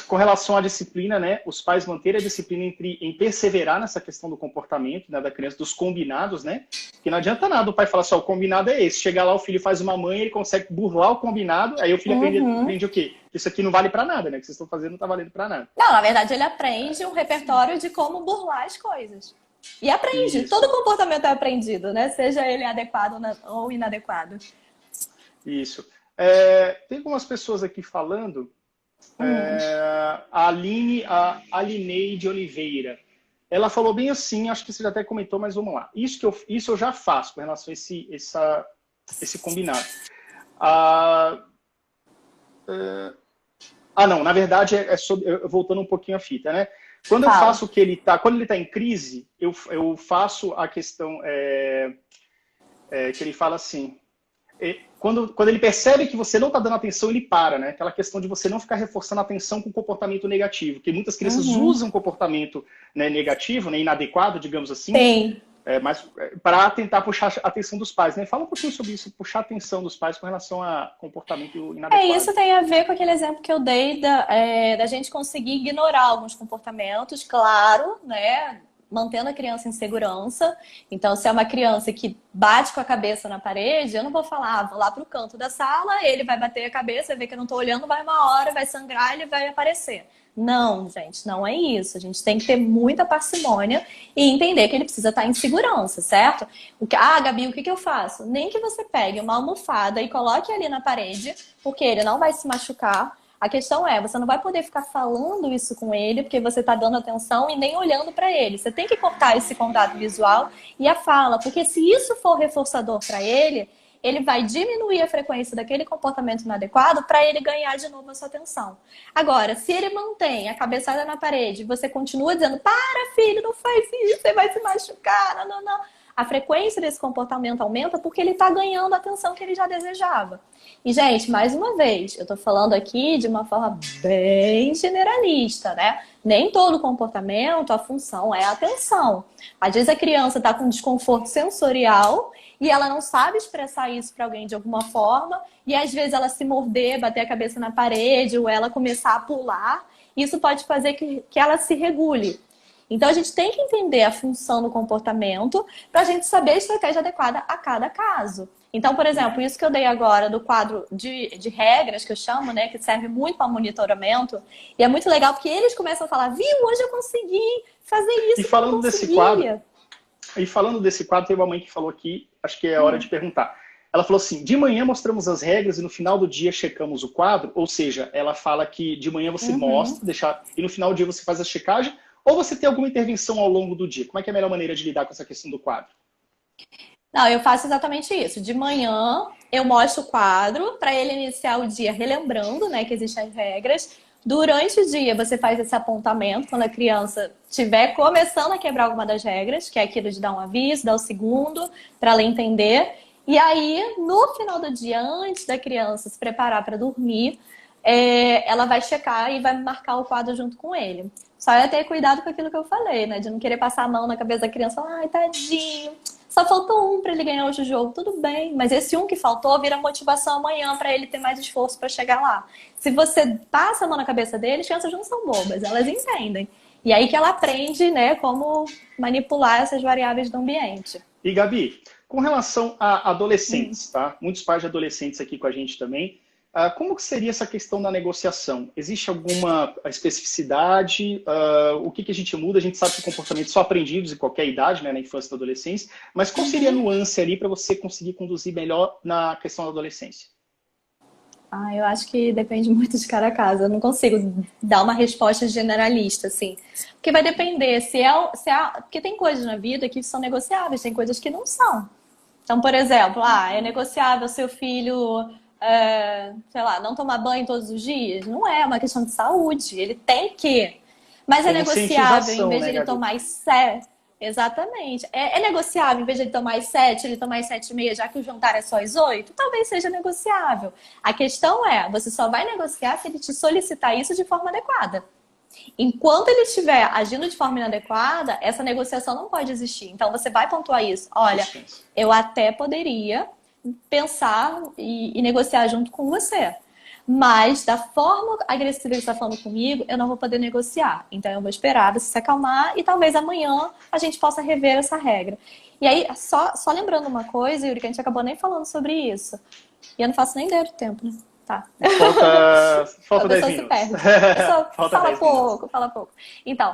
Com relação à disciplina, né? Os pais manterem a disciplina em perseverar nessa questão do comportamento, né, da criança, dos combinados, né? Porque não adianta nada o pai falar só, o combinado é esse. Chegar lá, o filho faz uma mãe, ele consegue burlar o combinado, aí o filho aprende o quê? Isso aqui não vale pra nada, né? O que vocês estão fazendo não tá valendo pra nada. Não, na verdade, ele aprende um repertório de como burlar as coisas. E aprende. Isso. Todo comportamento é aprendido, né? Seja ele adequado ou inadequado. Isso. Tem algumas pessoas aqui falando. A Alineide Oliveira. Ela falou bem assim, acho que você já até comentou, mas vamos lá. Isso eu já faço com relação a esse combinado. Não, na verdade voltando um pouquinho a fita, né? Quando eu faço quando ele tá em crise, eu faço a questão que ele fala assim. Quando ele percebe que você não está dando atenção, ele para, né? Aquela questão de você não ficar reforçando a atenção com comportamento negativo. Porque muitas crianças usam comportamento, né, negativo, né, inadequado, digamos assim. Sim. Mas para tentar puxar a atenção dos pais, né? Fala um pouquinho sobre isso, puxar a atenção dos pais com relação a comportamento inadequado. Isso tem a ver com aquele exemplo que eu dei da gente conseguir ignorar alguns comportamentos, claro, né? Mantendo a criança em segurança. Então, se é uma criança que bate com a cabeça na parede, eu não vou falar, vou lá pro canto da sala, ele vai bater a cabeça, ver que eu não tô olhando, vai uma hora, vai sangrar, ele vai aparecer. Não, gente, não é isso. A gente tem que ter muita parcimônia e entender que ele precisa estar em segurança, certo? Gabi, o que eu faço? Nem que você pegue uma almofada e coloque ali na parede, porque ele não vai se machucar. A questão é, você não vai poder ficar falando isso com ele, porque você está dando atenção e nem olhando para ele. Você tem que cortar esse contato visual e a fala, porque se isso for reforçador para ele, ele vai diminuir a frequência daquele comportamento inadequado para ele ganhar de novo a sua atenção. Agora, se ele mantém a cabeçada na parede e você continua dizendo, para filho, não faz isso, você vai se machucar, não. A frequência desse comportamento aumenta porque ele está ganhando a atenção que ele já desejava. E, gente, mais uma vez, eu tô falando aqui de uma forma bem generalista, né? Nem todo comportamento, a função é a atenção. Às vezes a criança tá com desconforto sensorial e ela não sabe expressar isso para alguém de alguma forma, e às vezes ela se morder, bater a cabeça na parede, ou ela começar a pular. Isso pode fazer que ela se regule. Então, a gente tem que entender a função do comportamento para a gente saber a estratégia adequada a cada caso. Então, por exemplo, isso que eu dei agora do quadro de regras, que eu chamo, né, que serve muito para monitoramento, e é muito legal porque eles começam a falar, viu, hoje eu consegui fazer isso. E falando desse quadro, teve uma mãe que falou aqui, acho que é hora de perguntar. Ela falou assim, de manhã mostramos as regras e no final do dia checamos o quadro, ou seja, ela fala que de manhã você mostra, e no final do dia você faz a checagem, ou você tem alguma intervenção ao longo do dia? Como é que é a melhor maneira de lidar com essa questão do quadro? Não, eu faço exatamente isso. De manhã eu mostro o quadro para ele iniciar o dia relembrando, né, que existem as regras. Durante o dia você faz esse apontamento quando a criança estiver começando a quebrar alguma das regras, que é aquilo de dar um aviso, dar o segundo, para ela entender. E aí, no final do dia, antes da criança se preparar para dormir, ela vai checar e vai marcar o quadro junto com ele. Só é ter cuidado com aquilo que eu falei, né? De não querer passar a mão na cabeça da criança e falar, ai, tadinho, só faltou um para ele ganhar hoje o jogo. Tudo bem, mas esse um que faltou vira motivação amanhã para ele ter mais esforço para chegar lá. Se você passa a mão na cabeça dele, as crianças não são bobas, elas entendem. E aí que ela aprende, né, como manipular essas variáveis do ambiente. E, Gabi, com relação a adolescentes, tá? Muitos pais de adolescentes aqui com a gente também. Como que seria essa questão da negociação? Existe alguma especificidade? O que a gente muda? A gente sabe que comportamentos são aprendidos em qualquer idade, né, na infância e na adolescência, mas qual seria a nuance ali para você conseguir conduzir melhor na questão da adolescência? Eu acho que depende muito de cada caso. Eu não consigo dar uma resposta generalista, assim. Porque vai depender porque tem coisas na vida que são negociáveis, tem coisas que não são. Então, por exemplo, é negociável seu filho... sei lá, não tomar banho todos os dias, não é uma questão de saúde, ele tem que. Mas é negociável, em vez de ele tomar as 7. Exatamente. É negociável, em vez de ele tomar as 7, ele tomar as 7:30, já que o jantar é só às 8, talvez seja negociável. A questão é, você só vai negociar se ele te solicitar isso de forma adequada. Enquanto ele estiver agindo de forma inadequada, essa negociação não pode existir. Então você vai pontuar isso. Olha, eu até poderia pensar e negociar junto com você. Mas da forma agressiva que você está falando comigo, eu não vou poder negociar. Então eu vou esperar você se acalmar e talvez amanhã a gente possa rever essa regra. E aí, só lembrando uma coisa, Yuri, que a gente acabou nem falando sobre isso. E eu não faço nem ideia do tempo, né? Tá. Falta 10 minutos. A pessoa Falta fala 10 pouco, minutos. fala pouco. Então,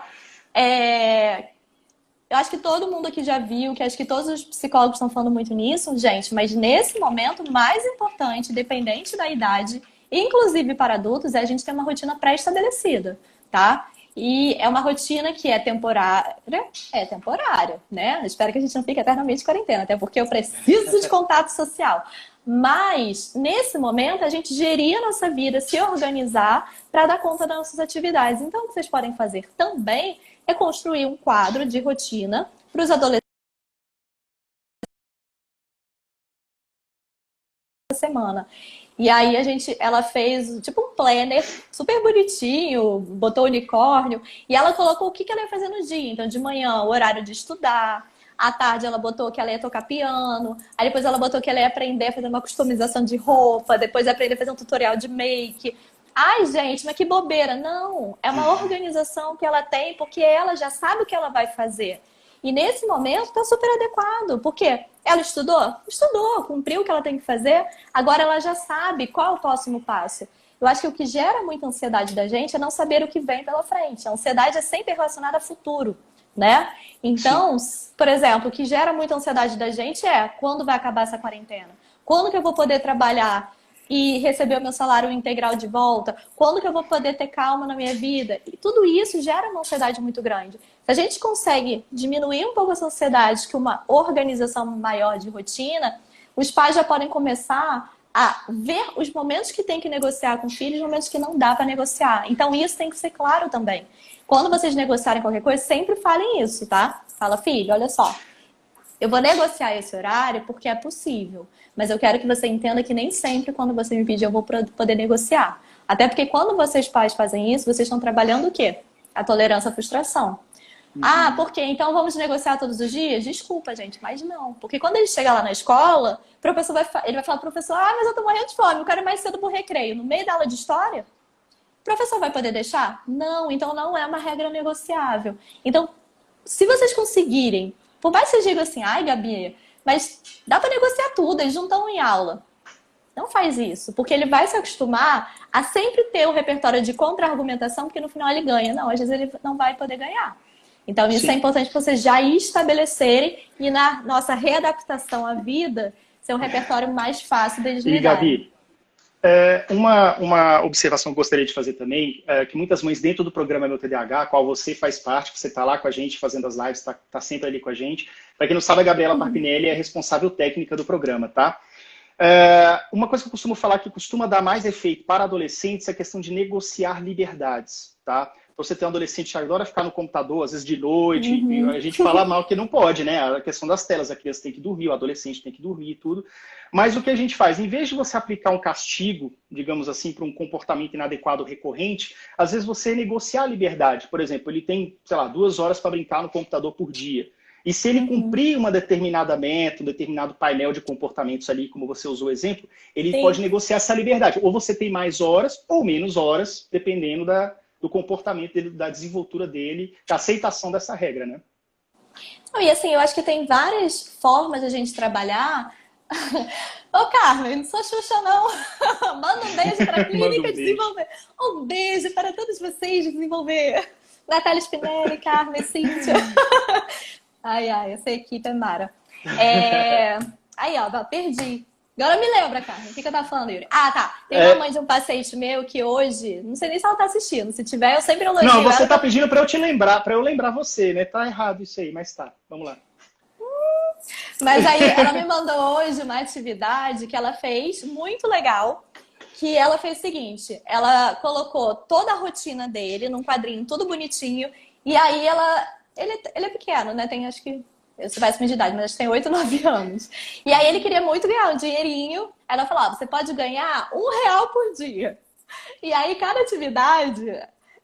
eu acho que todo mundo aqui já viu, que acho que todos os psicólogos estão falando muito nisso, gente, mas nesse momento, mais importante, dependente da idade, inclusive para adultos, é a gente ter uma rotina pré-estabelecida, tá? E é uma rotina que é temporária, né? Eu espero que a gente não fique eternamente em quarentena, até porque eu preciso de contato social. Mas, nesse momento, a gente gerir a nossa vida, se organizar para dar conta das nossas atividades. Então, o que vocês podem fazer também é construir um quadro de rotina para os adolescentes da semana. E aí ela fez tipo um planner super bonitinho, botou unicórnio, e ela colocou o que ela ia fazer no dia. Então, de manhã, o horário de estudar. À tarde ela botou que ela ia tocar piano. Aí depois ela botou que ela ia aprender a fazer uma customização de roupa. Depois ia aprender a fazer um tutorial de make. Ai, gente, mas que bobeira. Não, é uma organização que ela tem porque ela já sabe o que ela vai fazer. E nesse momento está super adequado. Por quê? Ela estudou? Estudou, cumpriu o que ela tem que fazer. Agora ela já sabe qual é o próximo passo. Eu acho que o que gera muita ansiedade da gente é não saber o que vem pela frente. A ansiedade é sempre relacionada a futuro, né? Então, por exemplo, o que gera muita ansiedade da gente é quando vai acabar essa quarentena? Quando que eu vou poder trabalhar e receber o meu salário integral de volta? Quando que eu vou poder ter calma na minha vida? E tudo isso gera uma ansiedade muito grande. Se a gente consegue diminuir um pouco essa ansiedade com uma organização maior de rotina, os pais já podem começar a ver os momentos que tem que negociar com o filho e os momentos que não dá para negociar. Então, isso tem que ser claro também. Quando vocês negociarem qualquer coisa, sempre falem isso, tá? Fala, filho, olha só, eu vou negociar esse horário porque é possível, mas eu quero que você entenda que nem sempre quando você me pedir eu vou poder negociar. Até porque quando vocês pais fazem isso, vocês estão trabalhando o quê? A tolerância à frustração. Ah, por quê? Então vamos negociar todos os dias? Desculpa, gente, mas não. Porque quando ele chega lá na escola, o professor ele vai falar pro professor, mas eu tô morrendo de fome, eu quero ir mais cedo pro recreio. No meio da aula de história, o professor vai poder deixar? Não, então não é uma regra negociável. Então, se vocês conseguirem, por mais que vocês digam assim, ai, Gabi, mas dá para negociar tudo, eles não estão em aula. Não faz isso, porque ele vai se acostumar a sempre ter um repertório de contra-argumentação, porque no final ele ganha. Não, às vezes ele não vai poder ganhar. Então, isso é importante para vocês já estabelecerem e na nossa readaptação à vida, ser um repertório mais fácil deles lidarem. E, Gabi, uma observação que eu gostaria de fazer também, que muitas mães dentro do programa Meu TDAH, qual você faz parte, que você está lá com a gente fazendo as lives, está sempre ali com a gente. Para quem não sabe, a Gabriela Parpinelli é responsável técnica do programa, tá? Uma coisa que eu costumo falar que costuma dar mais efeito para adolescentes é a questão de negociar liberdades, tá? Você tem um adolescente que adora ficar no computador, às vezes de noite, e a gente fala mal que não pode, né? A questão das telas, a criança tem que dormir, o adolescente tem que dormir e tudo. Mas o que a gente faz? Em vez de você aplicar um castigo, digamos assim, para um comportamento inadequado recorrente, às vezes você negociar a liberdade. Por exemplo, ele tem, sei lá, 2 horas para brincar no computador por dia. E se ele cumprir uma determinada meta, um determinado painel de comportamentos ali, como você usou o exemplo, ele pode negociar essa liberdade. Ou você tem mais horas ou menos horas, dependendo do comportamento dele, da desenvoltura dele, da aceitação dessa regra, né? E assim, eu acho que tem várias formas de a gente trabalhar. Ô, Carmen, não sou Xuxa, não. Manda um beijo para a Clínica Desenvolver. Um beijo para todos vocês de Desenvolver. Natália Spinelli, Carmen, Cíntia. Ai, essa equipe é mara. Aí, ó, perdi. Agora me lembra, Carmen. O que eu tava falando, Yuri? Ah, tá. Tem uma mãe de um paciente meu que hoje... Não sei nem se ela tá assistindo. Se tiver, eu sempre elogio. Não, você tá pedindo pra eu te lembrar, pra eu lembrar você, né? Tá errado isso aí, mas tá. Vamos lá. Mas aí, ela me mandou hoje uma atividade que ela fez, muito legal. Que ela fez o seguinte. Ela colocou toda a rotina dele num quadrinho, tudo bonitinho. E aí, ele é pequeno, né? Tem, acho que... Eu sou péssima de idade, mas acho que tem 8, 9 anos. E aí ele queria muito ganhar um dinheirinho. Ela falou, você pode ganhar R$1 por dia. E aí cada atividade,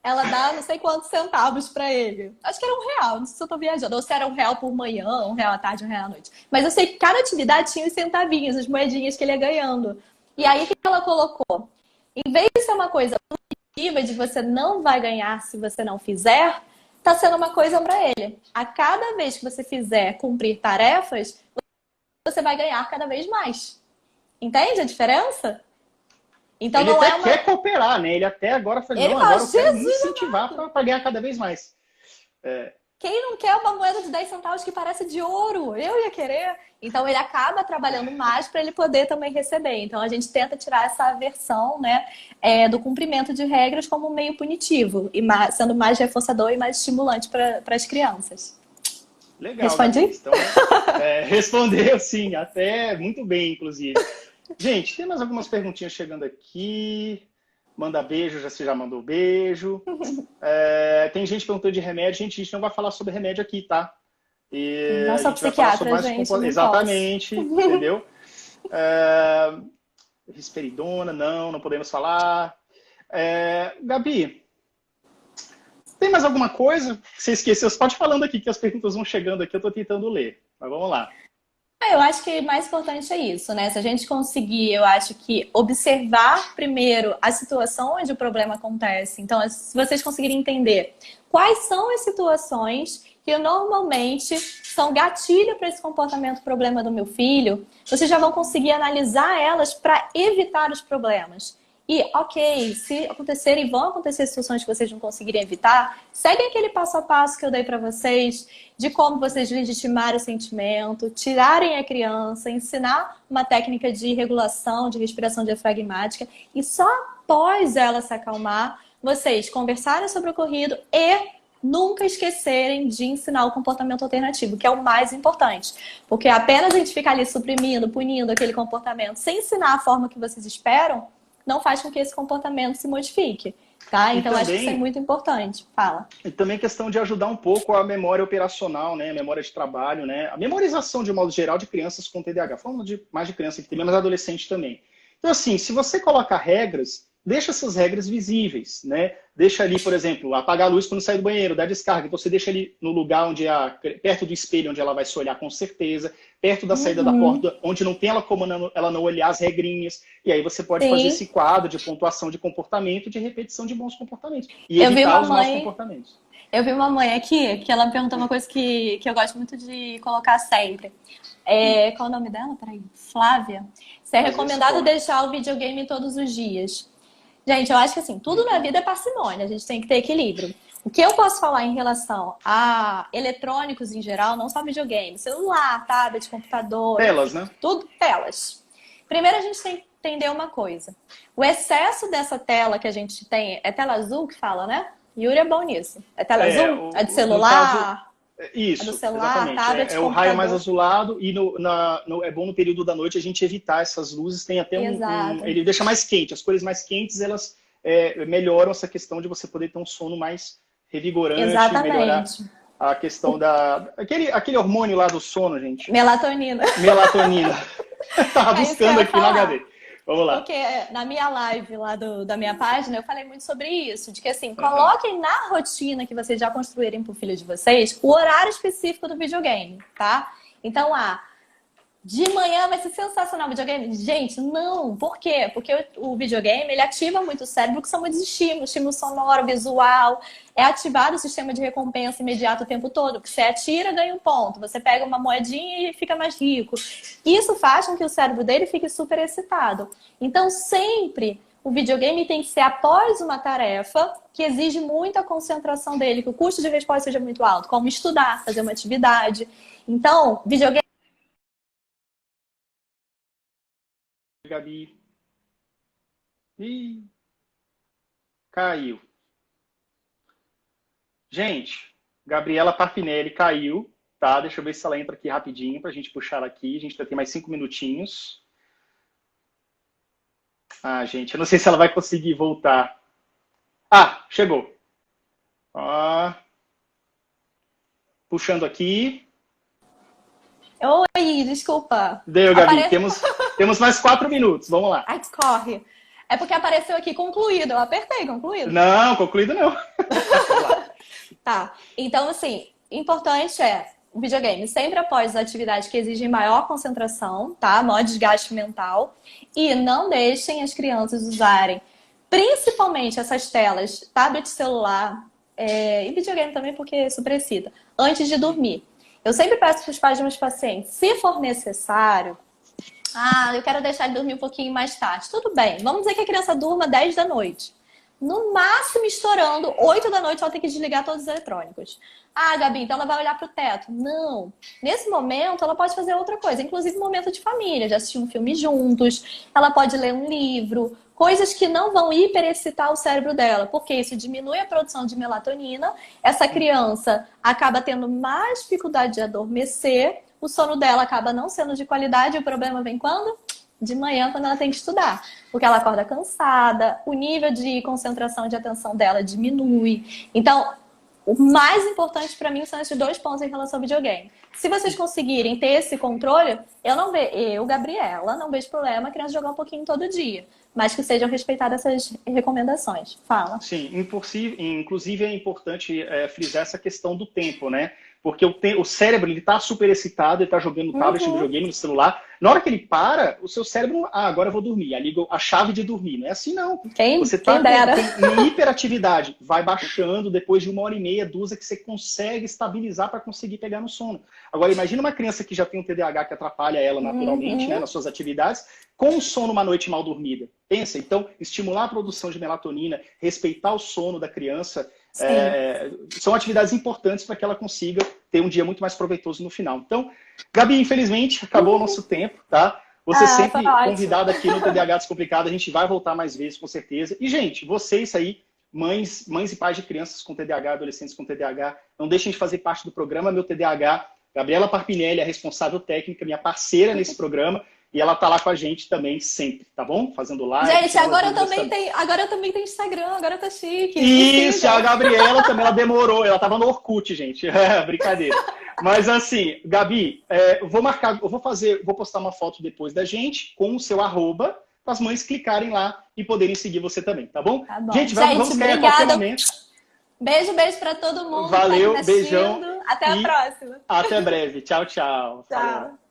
ela dá não sei quantos centavos pra ele. Acho que era R$1, não sei se eu tô viajando. Ou se era R$1 por manhã, R$1 à tarde, R$1 à noite. Mas eu sei que cada atividade tinha os centavinhos, as moedinhas que ele ia ganhando. E aí o que ela colocou? Em vez de ser uma coisa positiva de você não vai ganhar se você não fizer, tá sendo uma coisa para ele. A cada vez que você fizer cumprir tarefas, você vai ganhar cada vez mais. Entende a diferença? Então Ele não até é uma. quer cooperar, né? Ele até agora falou, Ele não, fala, agora eu quero me Jesus incentivar amado, para ganhar cada vez mais. quem não quer uma moeda de 10 centavos que parece de ouro? Eu ia querer. Então ele acaba trabalhando mais para ele poder também receber. Então a gente tenta tirar essa aversão, né, do cumprimento de regras como um meio punitivo e sendo mais reforçador e mais estimulante para as crianças. Legal, Gabi. Respondi? Então, respondeu sim, até muito bem, inclusive. Gente, tem mais algumas perguntinhas chegando aqui. Manda beijo, você já mandou beijo. Tem gente perguntando de remédio. Gente, a gente não vai falar sobre remédio aqui, tá? E Não a sou gente vai falar sobre psiquiatra, mais gente. Não exatamente, posso. entendeu? Risperidona, não podemos falar. Gabi, tem mais alguma coisa que você esqueceu? Você pode ir falando aqui, que as perguntas vão chegando aqui, eu estou tentando ler. Mas vamos lá. Eu acho que o mais importante é isso, né? Se a gente conseguir, eu acho que observar primeiro a situação onde o problema acontece. Então, se vocês conseguirem entender quais são as situações que normalmente são gatilho para esse comportamento problema do meu filho, vocês já vão conseguir analisar elas para evitar os problemas. E, ok, se acontecerem, vão acontecer situações que vocês não conseguirem evitar, seguem aquele passo a passo que eu dei para vocês, de como vocês legitimarem o sentimento, tirarem a criança, ensinar uma técnica de regulação, de respiração diafragmática, e só após ela se acalmar, vocês conversarem sobre o ocorrido e nunca esquecerem de ensinar o comportamento alternativo, que é o mais importante. Porque apenas a gente ficar ali suprimindo, punindo aquele comportamento, sem ensinar a forma que vocês esperam, não faz com que esse comportamento se modifique, tá? Então, acho que isso é muito importante. Fala. E também questão de ajudar um pouco a memória operacional, né? A memória de trabalho, né? A memorização, de modo geral, de crianças com TDAH. Falando mais de criança que tem, mas adolescente também. Então, assim, se você coloca regras, deixa essas regras visíveis, né? Deixa ali, por exemplo, apagar a luz quando sair do banheiro, dar descarga. Então, você deixa ali no lugar onde perto do espelho, onde ela vai se olhar com certeza, perto da saída da porta, onde não tem ela como ela não olhar as regrinhas. E aí você pode fazer esse quadro de pontuação de comportamento e de repetição de bons comportamentos. E evitar os maus comportamentos. Eu vi uma mãe aqui que ela perguntou uma coisa que eu gosto muito de colocar sempre. Qual é o nome dela? Peraí. Flávia. Se é recomendado deixar o videogame todos os dias. Gente, eu acho que assim, tudo na vida é parcimônia, a gente tem que ter equilíbrio. O que eu posso falar em relação a eletrônicos em geral, não só videogame, celular, tablet, computador... Telas, né? Tudo, telas. Primeiro a gente tem que entender uma coisa. O excesso dessa tela que a gente tem, é tela azul que fala, né? Yuri é bom nisso. É tela azul? É de celular? Isso, do celular, exatamente. tablet, o raio mais azulado e é bom no período da noite a gente evitar essas luzes. Tem até ele deixa mais quente. As cores mais quentes, elas melhoram essa questão de você poder ter um sono mais revigorante. Exatamente. Melhorar a questão aquele hormônio lá do sono, gente. Melatonina. Melatonina. Tava buscando aqui no HD. Vamos lá. Porque na minha live lá da minha página, eu falei muito sobre isso. De que assim, coloquem na rotina que vocês já construírem pro filho de vocês o horário específico do videogame, tá? Então, de manhã vai ser sensacional o videogame? Gente, não. Por quê? Porque o videogame, ele ativa muito o cérebro, que são muitos estímulos. Estímulo sonoro, visual. É ativado o sistema de recompensa imediato o tempo todo. Que você atira, ganha um ponto. Você pega uma moedinha e fica mais rico. Isso faz com que o cérebro dele fique super excitado. Então, sempre o videogame tem que ser após uma tarefa que exige muita concentração dele, que o custo de resposta seja muito alto, como estudar, fazer uma atividade. Então, videogame... Gabi. Ih, caiu. Gente, Gabriela Parfinelli caiu, tá? Deixa eu ver se ela entra aqui rapidinho pra gente puxar ela aqui. A gente vai ter mais 5 minutinhos. Gente, eu não sei se ela vai conseguir voltar. Chegou. Puxando aqui. Oi, desculpa. Deu, Gabi. Temos mais 4 minutos. Vamos lá. Ai, corre. É porque apareceu aqui concluído. Eu apertei, concluído. Não, concluído não. Tá. Então, assim, importante o videogame sempre após as atividades que exigem maior concentração, tá? Maior desgaste mental. E não deixem as crianças usarem Principalmente essas telas, tablet, celular, e videogame também, porque isso precisa, antes de dormir. Eu sempre peço para os pais dos meus pacientes, se for necessário, eu quero deixar ele dormir um pouquinho mais tarde. Tudo bem, vamos dizer que a criança durma 10 da noite. No máximo, estourando, 8 da noite, ela tem que desligar todos os eletrônicos. Gabi, então ela vai olhar para o teto. Não. Nesse momento, ela pode fazer outra coisa, inclusive momento de família, de assistir um filme juntos, ela pode ler um livro, coisas que não vão hiperexcitar o cérebro dela, porque isso diminui a produção de melatonina, essa criança acaba tendo mais dificuldade de adormecer, o sono dela acaba não sendo de qualidade, e o problema vem quando? De manhã, quando ela tem que estudar. Porque ela acorda cansada, o nível de concentração e de atenção dela diminui. Então, o mais importante para mim são esses 2 pontos em relação ao videogame. Se vocês conseguirem ter esse controle, Gabriela, não vejo problema a criança jogar um pouquinho todo dia. Mas que sejam respeitadas essas recomendações. Fala. Sim, inclusive é importante frisar essa questão do tempo, né? Porque o cérebro, ele tá super excitado, ele tá jogando no tablet, no videogame, no celular. Na hora que ele para, o seu cérebro, agora eu vou dormir. Aí liga a chave de dormir. Não é assim, não. Você tá em hiperatividade, vai baixando depois de 1h30, 2 que você consegue estabilizar para conseguir pegar no sono. Agora, imagina uma criança que já tem um TDAH que atrapalha ela naturalmente, né, nas suas atividades, com o sono uma noite mal dormida. Pensa, então, estimular a produção de melatonina, respeitar o sono da criança, são atividades importantes para que ela consiga ter um dia muito mais proveitoso no final. Então, Gabi, infelizmente, acabou o nosso tempo, tá? Você sempre convidada aqui no TDAH Descomplicado, a gente vai voltar mais vezes, com certeza. E, gente, vocês aí, mães e pais de crianças com TDAH, adolescentes com TDAH, não deixem de fazer parte do programa Meu TDAH. Gabriela Parpinelli é a responsável técnica, minha parceira nesse programa. E ela tá lá com a gente também sempre, tá bom? Fazendo live. Gente, agora eu também tenho Instagram, agora tá chique. Isso, a Gabriela também, ela demorou. Ela tava no Orkut, gente. Brincadeira. Mas assim, Gabi, eu vou postar uma foto depois da gente com o seu arroba, para as mães clicarem lá e poderem seguir você também, tá bom? Tá bom. Gente, vamos cair a qualquer momento. Beijo para todo mundo. Valeu, beijão. Até a próxima. Até breve. Tchau, tchau. Tchau.